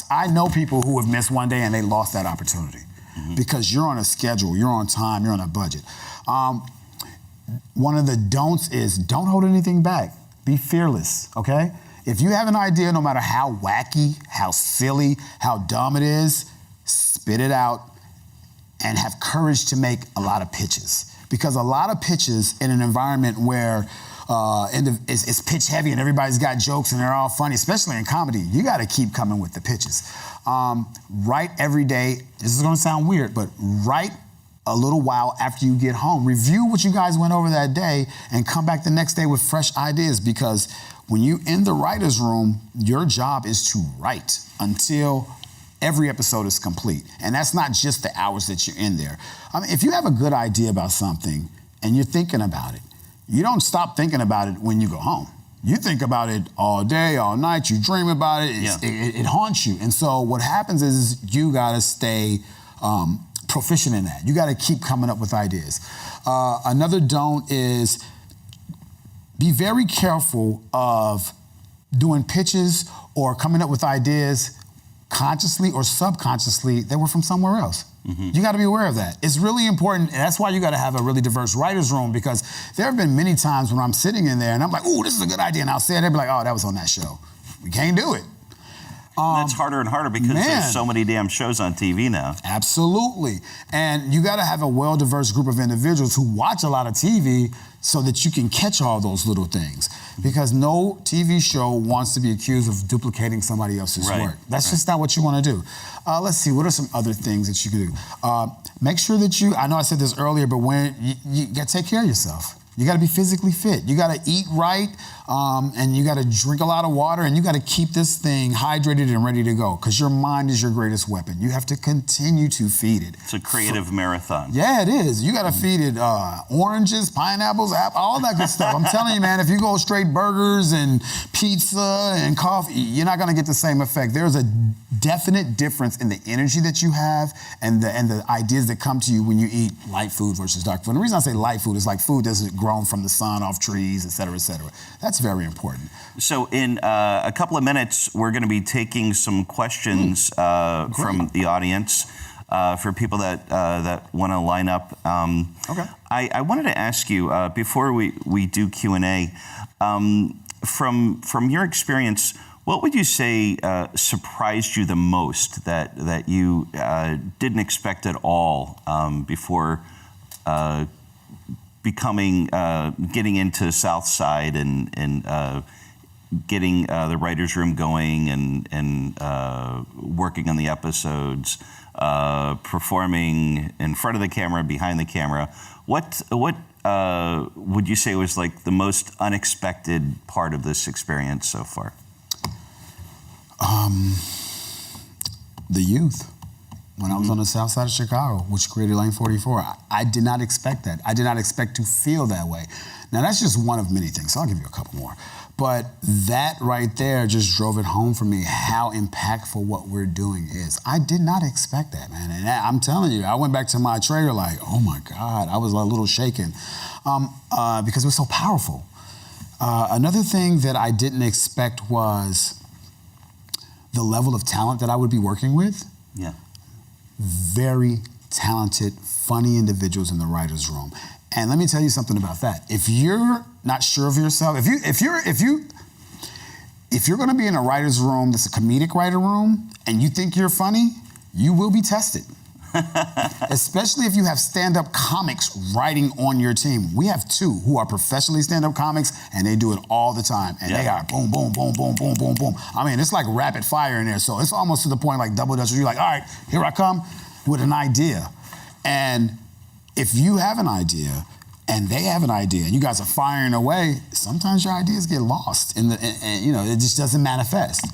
I know people who have missed one day and they lost that opportunity. Because you're on a schedule, you're on time, you're on a budget. One of the don'ts is don't hold anything back. Be fearless, okay? If you have an idea, no matter how wacky, how silly, how dumb it is, spit it out and have courage to make a lot of pitches. Because a lot of pitches in an environment where it's pitch heavy and everybody's got jokes and they're all funny, especially in comedy, you gotta keep coming with the pitches. Write every day. This is gonna sound weird, but write a little while after you get home. Review what you guys went over that day and come back the next day with fresh ideas, because when you in the writer's room, your job is to write until every episode is complete. And that's not just the hours that you're in there. I mean, if you have a good idea about something and you're thinking about it, you don't stop thinking about it when you go home. You think about it all day, all night, you dream about it, it haunts you. And so what happens is you gotta stay proficient in that. You got to keep coming up with ideas. Another don't is be very careful of doing pitches or coming up with ideas consciously or subconsciously, they were from somewhere else. You got to be aware of that. It's really important, and that's why you got to have a really diverse writer's room, because there have been many times when I'm sitting in there and I'm like, ooh, this is a good idea, and I'll say it, they'll be like, oh, that was on that show. We can't do it. That's harder and harder because there's so many damn shows on TV now. Absolutely. And you got to have a well-diverse group of individuals who watch a lot of TV so that you can catch all those little things. Because no TV show wants to be accused of duplicating somebody else's work. That's just not what you want to do. Let's see, what are some other things that you can do? Make sure that I know I said this earlier, but when you got to take care of yourself. You got to be physically fit. You got to eat right, and you got to drink a lot of water, and you got to keep this thing hydrated and ready to go, because your mind is your greatest weapon. You have to continue to feed it. It's a creative marathon. Yeah, it is. You got to feed it oranges, pineapples, all that good stuff. I'm telling you, man, if you go straight burgers and pizza and coffee, you're not going to get the same effect. There's a definite difference in the energy that you have and the ideas that come to you when you eat light food versus dark food. And the reason I say light food is like food that's grown from the sun, off trees, et cetera, et cetera. That's very important. So in a couple of minutes, we're going to be taking some questions from the audience for people that want to line up. Okay. I wanted to ask you, before we do Q&A, from your experience, what would you say surprised you the most that you didn't expect at all before getting into Southside and getting the writer's room going and working on the episodes, performing in front of the camera, behind the camera? What would you say was like the most unexpected part of this experience so far? The youth. When I was on the south side of Chicago, which created Lane 44, I did not expect that. I did not expect to feel that way. Now, that's just one of many things, so I'll give you a couple more. But that right there just drove it home for me, how impactful what we're doing is. I did not expect that, man. And I'm telling you, I went back to my trailer like, oh my God, I was a little shaken because it was so powerful. Another thing that I didn't expect was the level of talent that I would be working with. Yeah. Very talented, funny individuals in the writer's room. And let me tell you something about that. If you're not sure of yourself, if you're going to be in a writer's room that's a comedic writer room and you think you're funny, you will be tested. Especially if you have stand-up comics writing on your team. We have two who are professionally stand-up comics, and they do it all the time. And they are boom, boom, boom, boom, boom, boom, boom. I mean, it's like rapid fire in there. So it's almost to the point like double dutch. You're like, all right, here I come with an idea. And if you have an idea and they have an idea and you guys are firing away, sometimes your ideas get lost and it just doesn't manifest.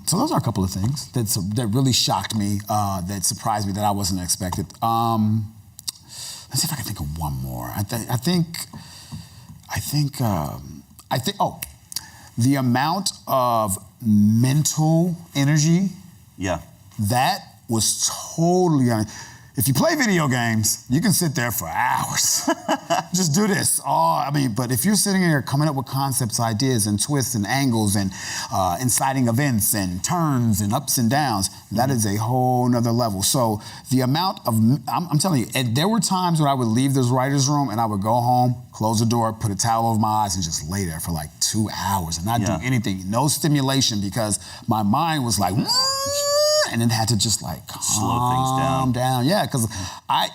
So those are a couple of things that really shocked me, that surprised me, that I wasn't expected. Let's see if I can think of one more. I think the amount of mental energy. Yeah. That was totally. If you play video games, you can sit there for hours. Just do this. But if you're sitting here coming up with concepts, ideas, and twists and angles and inciting events and turns and ups and downs, that is a whole nother level. So the amount of, I'm telling you, and there were times when I would leave this writer's room and I would go home, close the door, put a towel over my eyes and just lay there for like 2 hours and not do anything. No stimulation, because my mind was like, and then had to just like slow things down. Yeah, because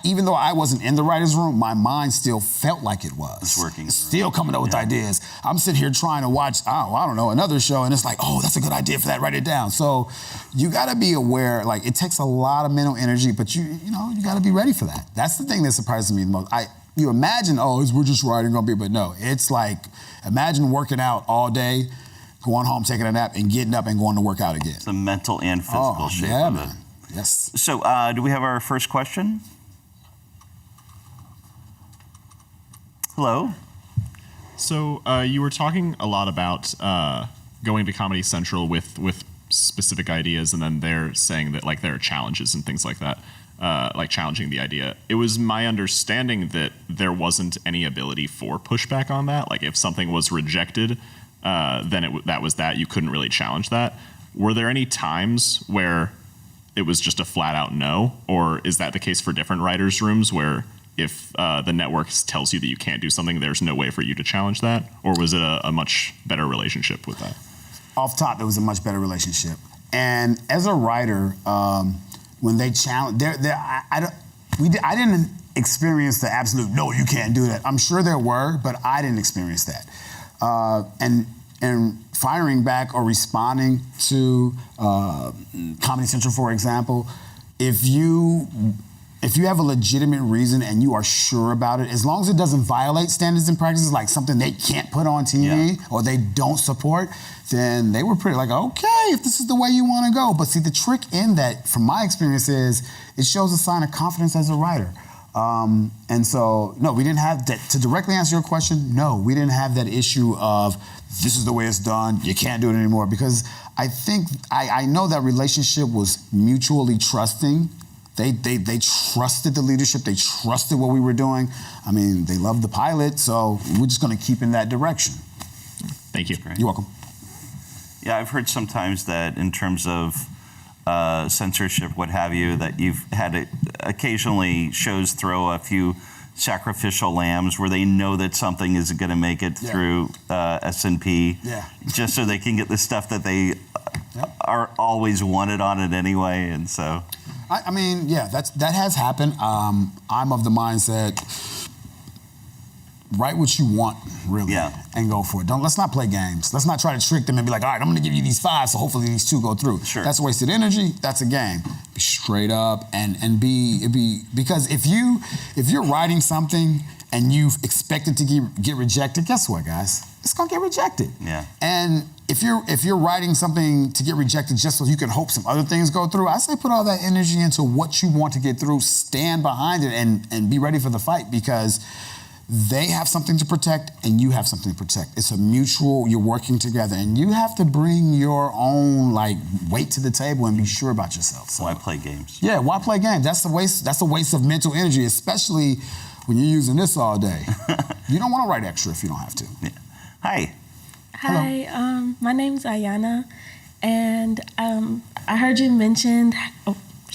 even though I wasn't in the writer's room, my mind still felt like it was. It's working. It's still coming up with ideas. I'm sitting here trying to watch, I don't know, another show, and it's like, oh, that's a good idea for that, write it down. So you gotta be aware, like it takes a lot of mental energy, but you gotta be ready for that. That's the thing that surprises me the most. You imagine, we're just writing on people, but no, it's like, imagine working out all day, going home, taking a nap, and getting up and going to work out again. It's the mental and physical shape of it. Yes. So do we have our first question? Hello. So you were talking a lot about going to Comedy Central with specific ideas, and then they're saying that like there are challenges and things like that, like challenging the idea. It was my understanding that there wasn't any ability for pushback on that. Like if something was rejected, then that was that. You couldn't really challenge that. Were there any times where it was just a flat out no, or is that the case for different writers' rooms where if the network tells you that you can't do something, there's no way for you to challenge that? Or was it a much better relationship with that? Off top, it was a much better relationship. And as a writer, when they challenge, I didn't experience the absolute no, you can't do that. I'm sure there were, but I didn't experience that. And firing back or responding to Comedy Central, for example, if you have a legitimate reason and you are sure about it, as long as it doesn't violate standards and practices, like something they can't put on TV or they don't support, then they were pretty like, okay, if this is the way you want to go. But see, the trick in that, from my experience, is it shows a sign of confidence as a writer. And so, no, we didn't have that. To directly answer your question, no, we didn't have that issue of this is the way it's done, you can't do it anymore. Because I think, I know that relationship was mutually trusting. They trusted the leadership, they trusted what we were doing. I mean, they loved the pilot, so we're just gonna keep in that direction. Thank you. You're welcome. Yeah, I've heard sometimes that in terms of censorship, what have you, that you've had occasionally shows throw a few sacrificial lambs where they know that something isn't going to make it through S&P, just so they can get the stuff that they are always wanted on it anyway, and so. I mean, yeah, that has happened. I'm of the mindset, write what you want, really, and go for it. Let's not play games. Let's not try to trick them and be like, all right, I'm gonna give you these 5, so hopefully these 2 go through. Sure. That's wasted energy, that's a game. Be straight up and be, because if you're writing something and you expect it to get rejected, guess what, guys? It's gonna get rejected. Yeah. And if you're writing something to get rejected just so you can hope some other things go through, I say put all that energy into what you want to get through, stand behind it, and be ready for the fight, because they have something to protect and you have something to protect. It's a mutual, you're working together, and you have to bring your own weight to the table and be sure about yourself. So, why play games? Yeah, why play games? That's a waste of mental energy, especially when you're using this all day. You don't want to write extra if you don't have to. Yeah. Hi. Hi, my name's Ayana, and I heard you mention.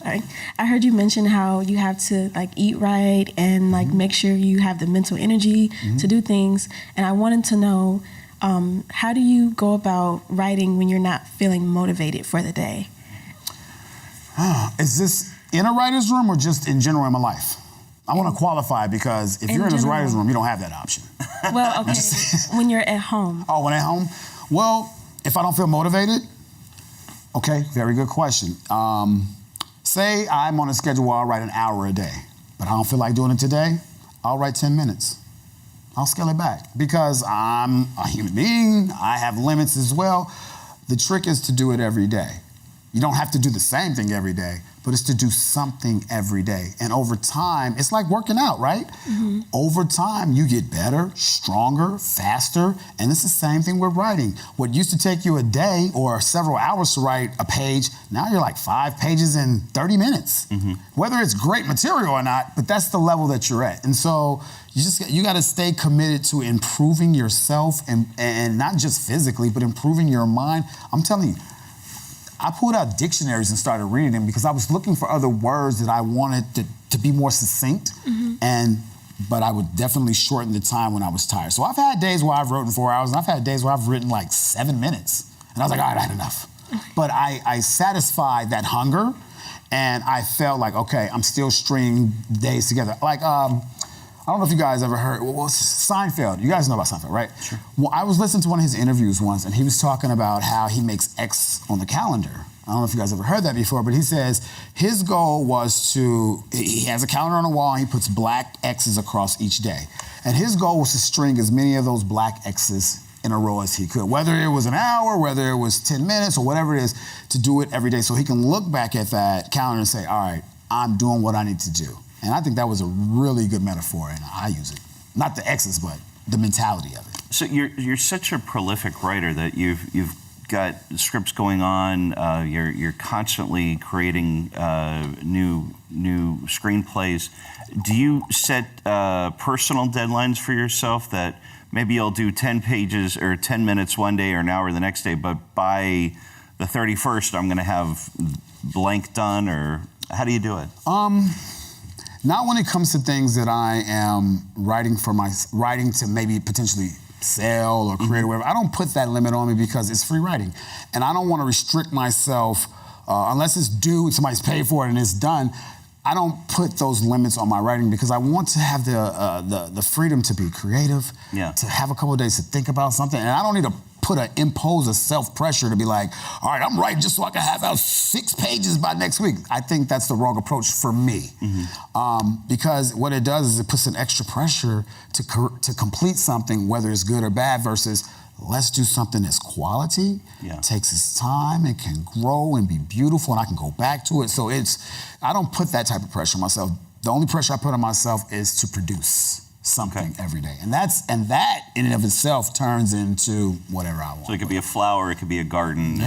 I heard you mention how you have to eat right and make sure you have the mental energy to do things. And I wanted to know, how do you go about writing when you're not feeling motivated for the day? Is this in a writer's room or just in general in my life? I want to qualify, because if you're in this writer's room, you don't have that option. Well, okay, when you're at home. Oh, when at home? Well, if I don't feel motivated, okay, very good question. Say I'm on a schedule where I'll write an hour a day, but I don't feel like doing it today, I'll write 10 minutes. I'll scale it back, because I'm a human being, I have limits as well. The trick is to do it every day. You don't have to do the same thing every day, but it's to do something every day. And over time, it's like working out, right? Mm-hmm. Over time, you get better, stronger, faster, and it's the same thing with writing. What used to take you a day or several hours to write a page, now you're 5 pages in 30 minutes. Mm-hmm. Whether it's great material or not, but that's the level that you're at. And so you got to stay committed to improving yourself, and not just physically, but improving your mind. I'm telling you, I pulled out dictionaries and started reading them because I was looking for other words that I wanted to be more succinct, but I would definitely shorten the time when I was tired. So I've had days where I've written 4 hours, and I've had days where I've written 7 minutes. And I was like, all right, I had enough. But I satisfied that hunger, and I felt like, okay, I'm still stringing days together. I don't know if you guys ever heard, Seinfeld. You guys know about Seinfeld, right? Sure. Well, I was listening to one of his interviews once, and he was talking about how he makes X on the calendar. I don't know if you guys ever heard that before, but he says his goal was he has a calendar on the wall, and he puts black X's across each day. And his goal was to string as many of those black X's in a row as he could, whether it was an hour, whether it was 10 minutes, or whatever it is, to do it every day so he can look back at that calendar and say, all right, I'm doing what I need to do. And I think that was a really good metaphor, and I use it. Not the X's, but the mentality of it. So you're such a prolific writer that you've got scripts going on. You're constantly creating new screenplays. Do you set personal deadlines for yourself that maybe you'll do 10 pages or 10 minutes one day or an hour the next day, but by the 31st, I'm going to have blank done, or how do you do it? Not when it comes to things that I am writing to maybe potentially sell or create or whatever. I don't put that limit on me because it's free writing. And I don't want to restrict myself unless it's due, somebody's paid for it and it's done. I don't put those limits on my writing because I want to have the freedom to be creative, to have a couple of days to think about something. And I don't need to impose a self-pressure to be like, all right, I'm writing just so I can have out 6 pages by next week. I think that's the wrong approach for me. Because what it does is it puts an extra pressure to complete something, whether it's good or bad, versus let's do something that's quality, takes its time, and can grow and be beautiful, and I can go back to it. So I don't put that type of pressure on myself. The only pressure I put on myself is to produce something every day. And that in and of itself turns into whatever I want. So it could be a flower, it could be a garden.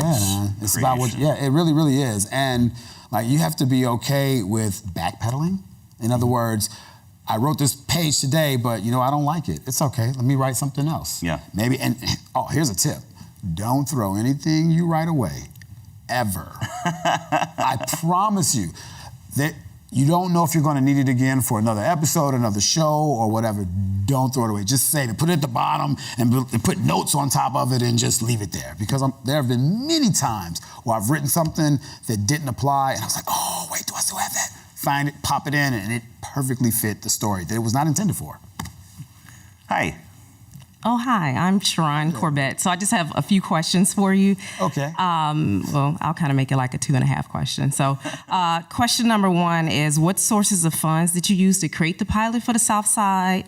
It's about it really, really is. And like, you have to be okay with backpedaling. In other words, I wrote this page today, but I don't like it. It's okay, let me write something else. Maybe, and here's a tip. Don't throw anything you write away, ever. I promise you that you don't know if you're going to need it again for another episode, another show, or whatever. Don't throw it away. Just save it. Put it at the bottom and put notes on top of it and just leave it there. Because there have been many times where I've written something that didn't apply, and I was like, oh, wait, do I still have that? Find it, pop it in, and it perfectly fit the story that it was not intended for. Hi. Oh, hi, I'm Sharon Corbett. So I just have a few questions for you. Okay. Well, I'll kind of make it like a 2.5 question. So question number 1 is, what sources of funds did you use to create the pilot for the Southside?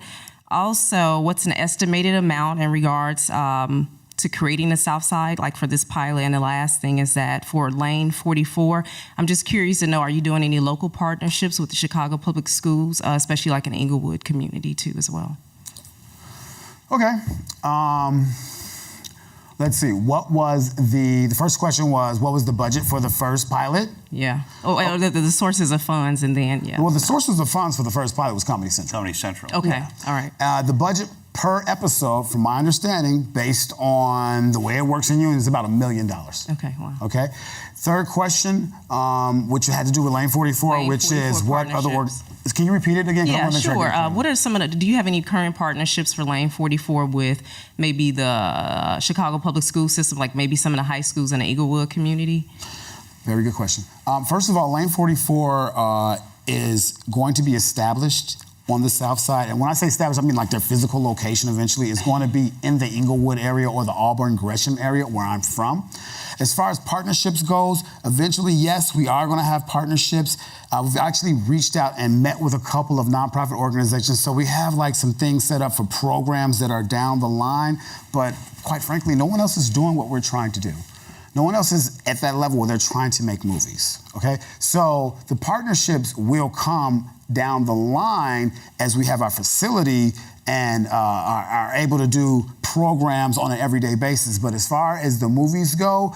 Also, what's an estimated amount in regards to creating the Southside, like for this pilot? And the last thing is that for Lane 44, I'm just curious to know, are you doing any local partnerships with the Chicago Public Schools, especially like in Englewood community too as well? Okay. Let's see. What was the first question was, what was the budget for the first pilot? Yeah. The sources of funds, and then, Well, the sources of funds for the first pilot was Comedy Central. Comedy Central. Okay. All right. The budget per episode, from my understanding, based on the way it works in unions, is about $1 million. Okay, wow. Okay. Third question, which had to do with Lane 44, Lane which 44 is what other can you repeat it again? Yeah, sure. What are some of do you have any current partnerships for Lane 44 with maybe the Chicago Public School System, like maybe some of the high schools in the Englewood community? Very good question. First of all, Lane 44 is going to be established on the South Side. And when I say established, I mean like their physical location eventually is going to be in the Englewood area or the Auburn-Gresham area where I'm from. As far as partnerships goes, eventually, yes, we are going to have partnerships. We've actually reached out and met with a couple of nonprofit organizations. So we have like some things set up for programs that are down the line. But quite frankly, no one else is doing what we're trying to do. No one else is at that level where they're trying to make movies, okay? So the partnerships will come down the line as we have our facility and are able to do programs on an everyday basis. But as far as the movies go,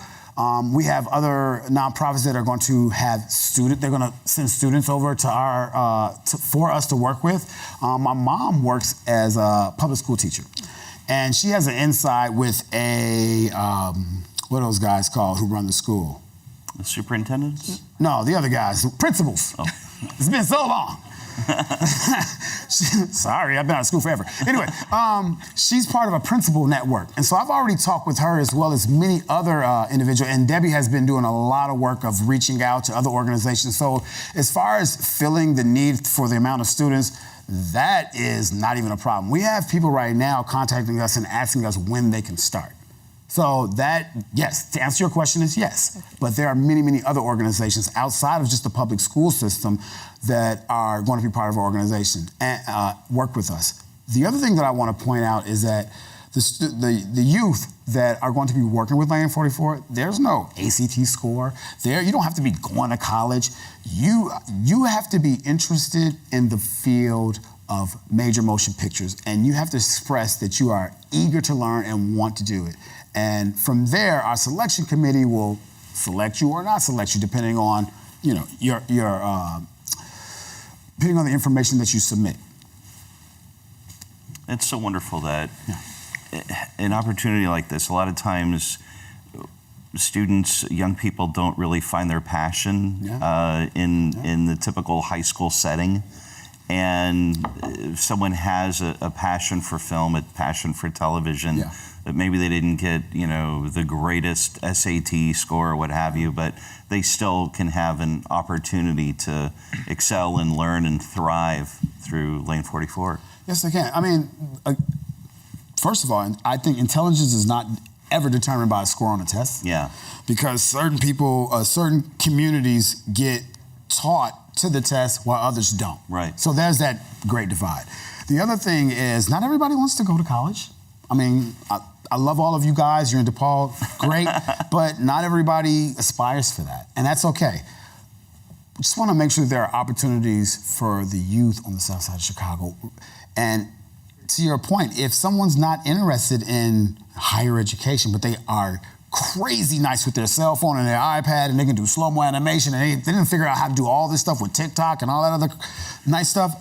we have other nonprofits that are going to have they're going to send students over to for us to work with. My mom works as a public school teacher, and she has an insight with a, what are those guys called who run the school? The superintendents? No, the other guys, principals. Oh. It's been so long. Sorry, I've been out of school forever. Anyway, she's part of a principal network. And so I've already talked with her as well as many other individuals. And Debbie has been doing a lot of work of reaching out to other organizations. So as far as filling the need for the amount of students, that is not even a problem. We have people right now contacting us and asking us when they can start. So that, yes, to answer your question is yes. But there are many, many other organizations outside of just the public school system that are going to be part of our organization and work with us. The other thing that I want to point out is that the youth that are going to be working with Lane 44, there's no ACT score. You don't have to be going to college. You have to be interested in the field of major motion pictures, and you have to express that you are eager to learn and want to do it. And from there, our selection committee will select you or not select you, depending on, your depending on the information that you submit. It's so wonderful that an opportunity like this, a lot of times students, young people don't really find their passion in the typical high school setting. And if someone has a passion for film, a passion for television, that maybe they didn't get, the greatest SAT score or what have you, but they still can have an opportunity to excel and learn and thrive through Lane 44. Yes, they can. I mean, first of all, I think intelligence is not ever determined by a score on a test. Yeah. Because certain people, certain communities get taught to the test while others don't. Right. So there's that great divide. The other thing is not everybody wants to go to college. I mean, I love all of you guys. You're in DePaul, great, but not everybody aspires for that, and that's okay. We just want to make sure there are opportunities for the youth on the south side of Chicago. And to your point, if someone's not interested in higher education, but they are crazy nice with their cell phone and their iPad, and they can do slow-mo animation, and they didn't figure out how to do all this stuff with TikTok and all that other nice stuff,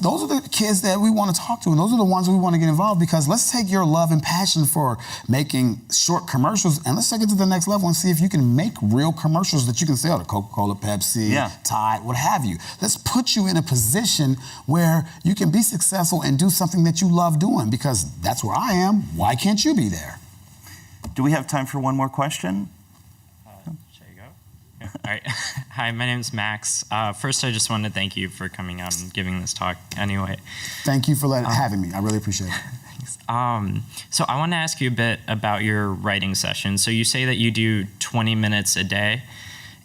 those are the kids that we want to talk to, and those are the ones we want to get involved, because let's take your love and passion for making short commercials and let's take it to the next level and see if you can make real commercials that you can sell to Coca-Cola, Pepsi, Tide, what have you. Let's put you in a position where you can be successful and do something that you love doing, because that's where I am. Why can't you be there? Do we have time for one more question? Should I go? Yeah. All right. Hi, my name is Max. First, I just wanted to thank you for coming out and giving this talk anyway. Thank you for having me. I really appreciate it. Thanks. So I want to ask you a bit about your writing session. So you say that you do 20 minutes a day.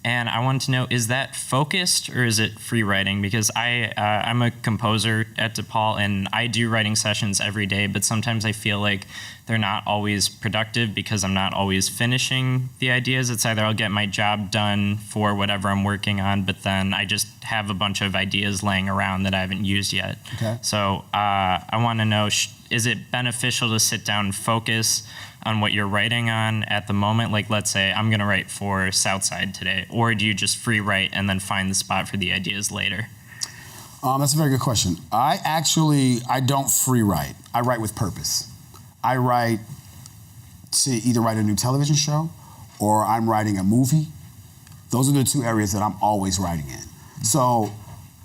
And I wanted to know, is that focused or is it free writing? Because I'm a composer at DePaul, and I do writing sessions every day, but sometimes I feel like they're not always productive because I'm not always finishing the ideas. It's either I'll get my job done for whatever I'm working on, but then I just have a bunch of ideas laying around that I haven't used yet. Okay. So I want to know, is it beneficial to sit down and focus on what you're writing on at the moment? Like, let's say I'm going to write for Southside today, or do you just free write and then find the spot for the ideas later? That's a very good question. I don't free write. I write with purpose. I write to either write a new television show or I'm writing a movie. Those are the two areas that I'm always writing in. So,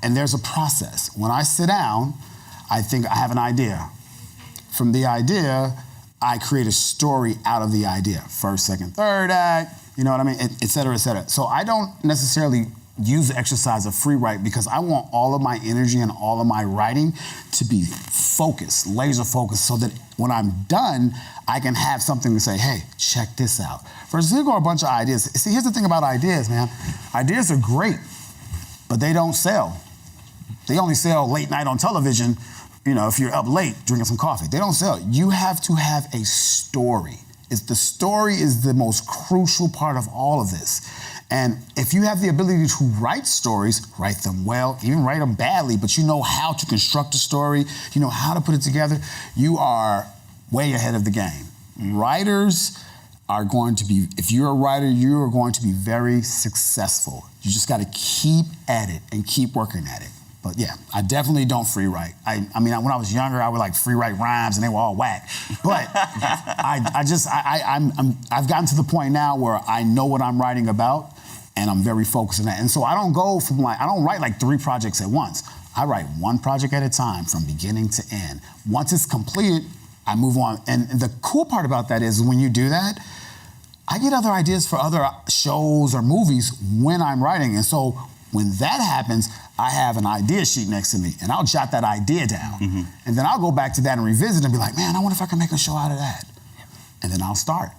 and there's a process. When I sit down, I think I have an idea. From the idea, I create a story out of the idea. First, second, third act, you know what I mean? Et cetera, et cetera. So I don't necessarily use the exercise of free write because I want all of my energy and all of my writing to be focused, laser focused, so that when I'm done, I can have something to say, hey, check this out. Versus here go a bunch of ideas. See, here's the thing about ideas, man. Ideas are great, but they don't sell. They only sell late night on television, if you're up late drinking some coffee. They don't sell. You have to have a story. The story is the most crucial part of all of this. And if you have the ability to write stories, write them well, even write them badly, but you know how to construct a story, you know how to put it together, you are way ahead of the game. Writers are going to be, if you're a writer, you are going to be very successful. You just got to keep at it and keep working at it. But yeah, I definitely don't free write. I mean, when I was younger, I would like free write rhymes and they were all whack. But I've gotten to the point now where I know what I'm writing about and I'm very focused on that. And so I don't I don't write like 3 projects at once. I write one project at a time from beginning to end. Once it's completed, I move on. And the cool part about that is when you do that, I get other ideas for other shows or movies when I'm writing. And so when that happens, I have an idea sheet next to me, and I'll jot that idea down. Mm-hmm. And then I'll go back to that and revisit and be like, man, I wonder if I can make a show out of that. And then I'll start.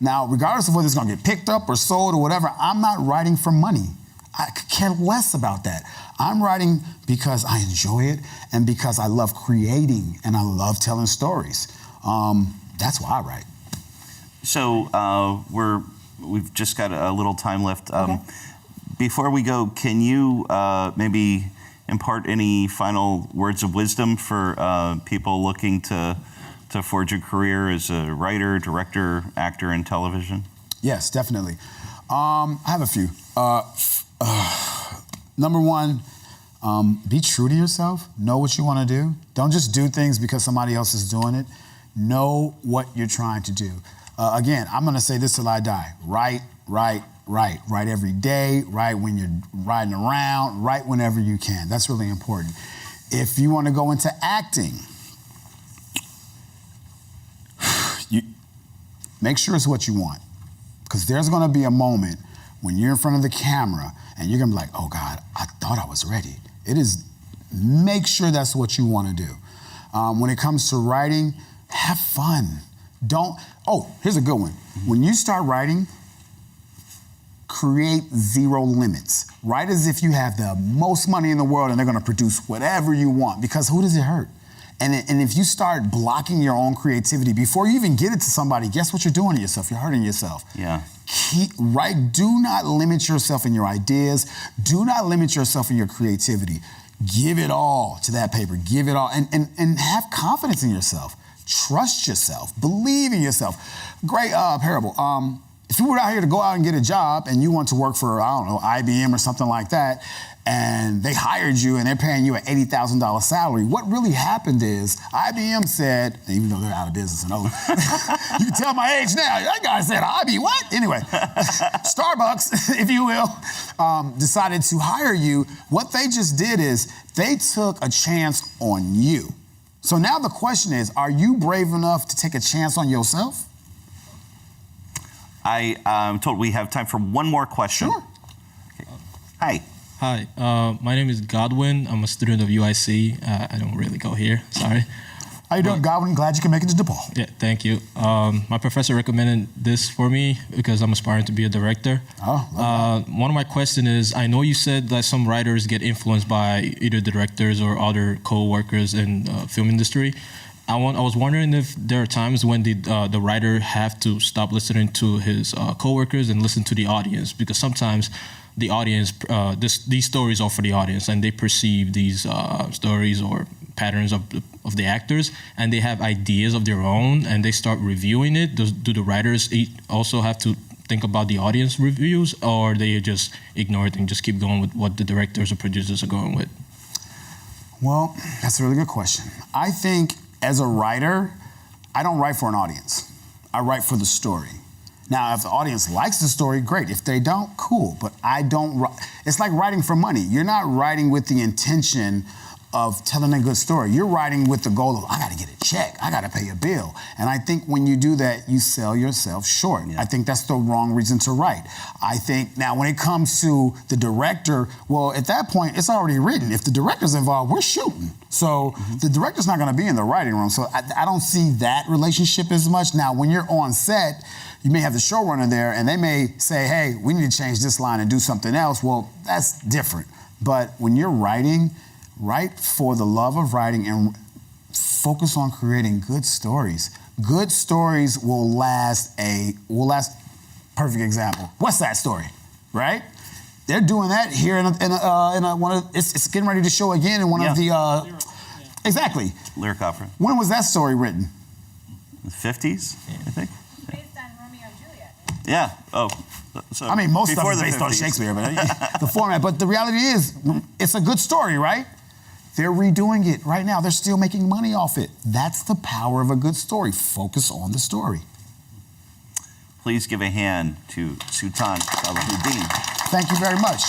Now, regardless of whether it's gonna get picked up or sold or whatever, I'm not writing for money. I could care less about that. I'm writing because I enjoy it and because I love creating and I love telling stories. That's why I write. So we've just got a little time left. Okay. Before we go, can you maybe impart any final words of wisdom for people looking to forge a career as a writer, director, actor in television? Yes, definitely. I have a few. Number one, be true to yourself. Know what you want to do. Don't just do things because somebody else is doing it. Know what you're trying to do. Again, I'm gonna say this till I die. Write every day, write when you're riding around, write whenever you can. That's really important. If you wanna go into acting, make sure it's what you want. Because there's gonna be a moment when you're in front of the camera and you're gonna be like, oh God, I thought I was ready. Make sure that's what you wanna do. When it comes to writing, have fun. Here's a good one. When you start writing, create zero limits. Write as if you have the most money in the world and they're gonna produce whatever you want, because who does it hurt? And if you start blocking your own creativity before you even get it to somebody, guess what you're doing to yourself? You're hurting yourself. Yeah. Do not limit yourself in your ideas. Do not limit yourself in your creativity. Give it all to that paper. Give it all. And have confidence in yourself. Trust yourself. Believe in yourself. Great parable. If you were out here to go out and get a job and you want to work for, I don't know, IBM or something like that, and they hired you and they're paying you an $80,000 salary, what really happened is IBM said, even though they're out of business and old, you can tell my age now, that guy said, IBM, what? Anyway, Starbucks, if you will, decided to hire you. What they just did is they took a chance on you. So now the question is, are you brave enough to take a chance on yourself? I'm told we have time for one more question. Sure. Okay. Hi. Hi, my name is Godwin. I'm a student of UIC. I don't really go here, sorry. How you doing, Godwin? Glad you can make it to DePaul. Yeah, thank you. My professor recommended this for me because I'm aspiring to be a director. One of my questions is, I know you said that some writers get influenced by either directors or other co-workers in the film industry. I was wondering if there are times when the writer have to stop listening to his co-workers and listen to the audience, because sometimes the audience, these stories are for the audience, and they perceive these stories or patterns of the actors, and they have ideas of their own, and they start reviewing it. Do the writers also have to think about the audience reviews, or they just ignore it and just keep going with what the directors or producers are going with? Well, that's a really good question. I think as a writer, I don't write for an audience. I write for the story. Now, if the audience likes the story, great. If they don't, cool. But I don't, it's like writing for money. You're not writing with the intention of telling a good story. You're writing with the goal of, I gotta get a check, I gotta pay a bill. And I think when you do that, you sell yourself short. Yeah. I think that's the wrong reason to write. I think, now when it comes to the director, well, at that point, it's already written. If the director's involved, we're shooting. So the director's not gonna be in the writing room. So I don't see that relationship as much. Now, when you're on set, you may have the showrunner there and they may say, hey, we need to change this line and do something else. Well, that's different. But when you're writing, write for the love of writing and focus on creating good stories. Good stories will last. Perfect example, West Side Story, right? They're doing that here in one of, it's getting ready to show again in one of the, exactly. Lyric opera. When was that story written? The 50s, I think. Based on Romeo and Juliet. Yeah. Oh. So I mean, most stuff before is the based on 50s. Shakespeare, but the format. But the reality is, it's a good story, right? They're redoing it right now. They're still making money off it. That's the power of a good story. Focus on the story. Please give a hand to Sultan Salahuddin. Thank you very much.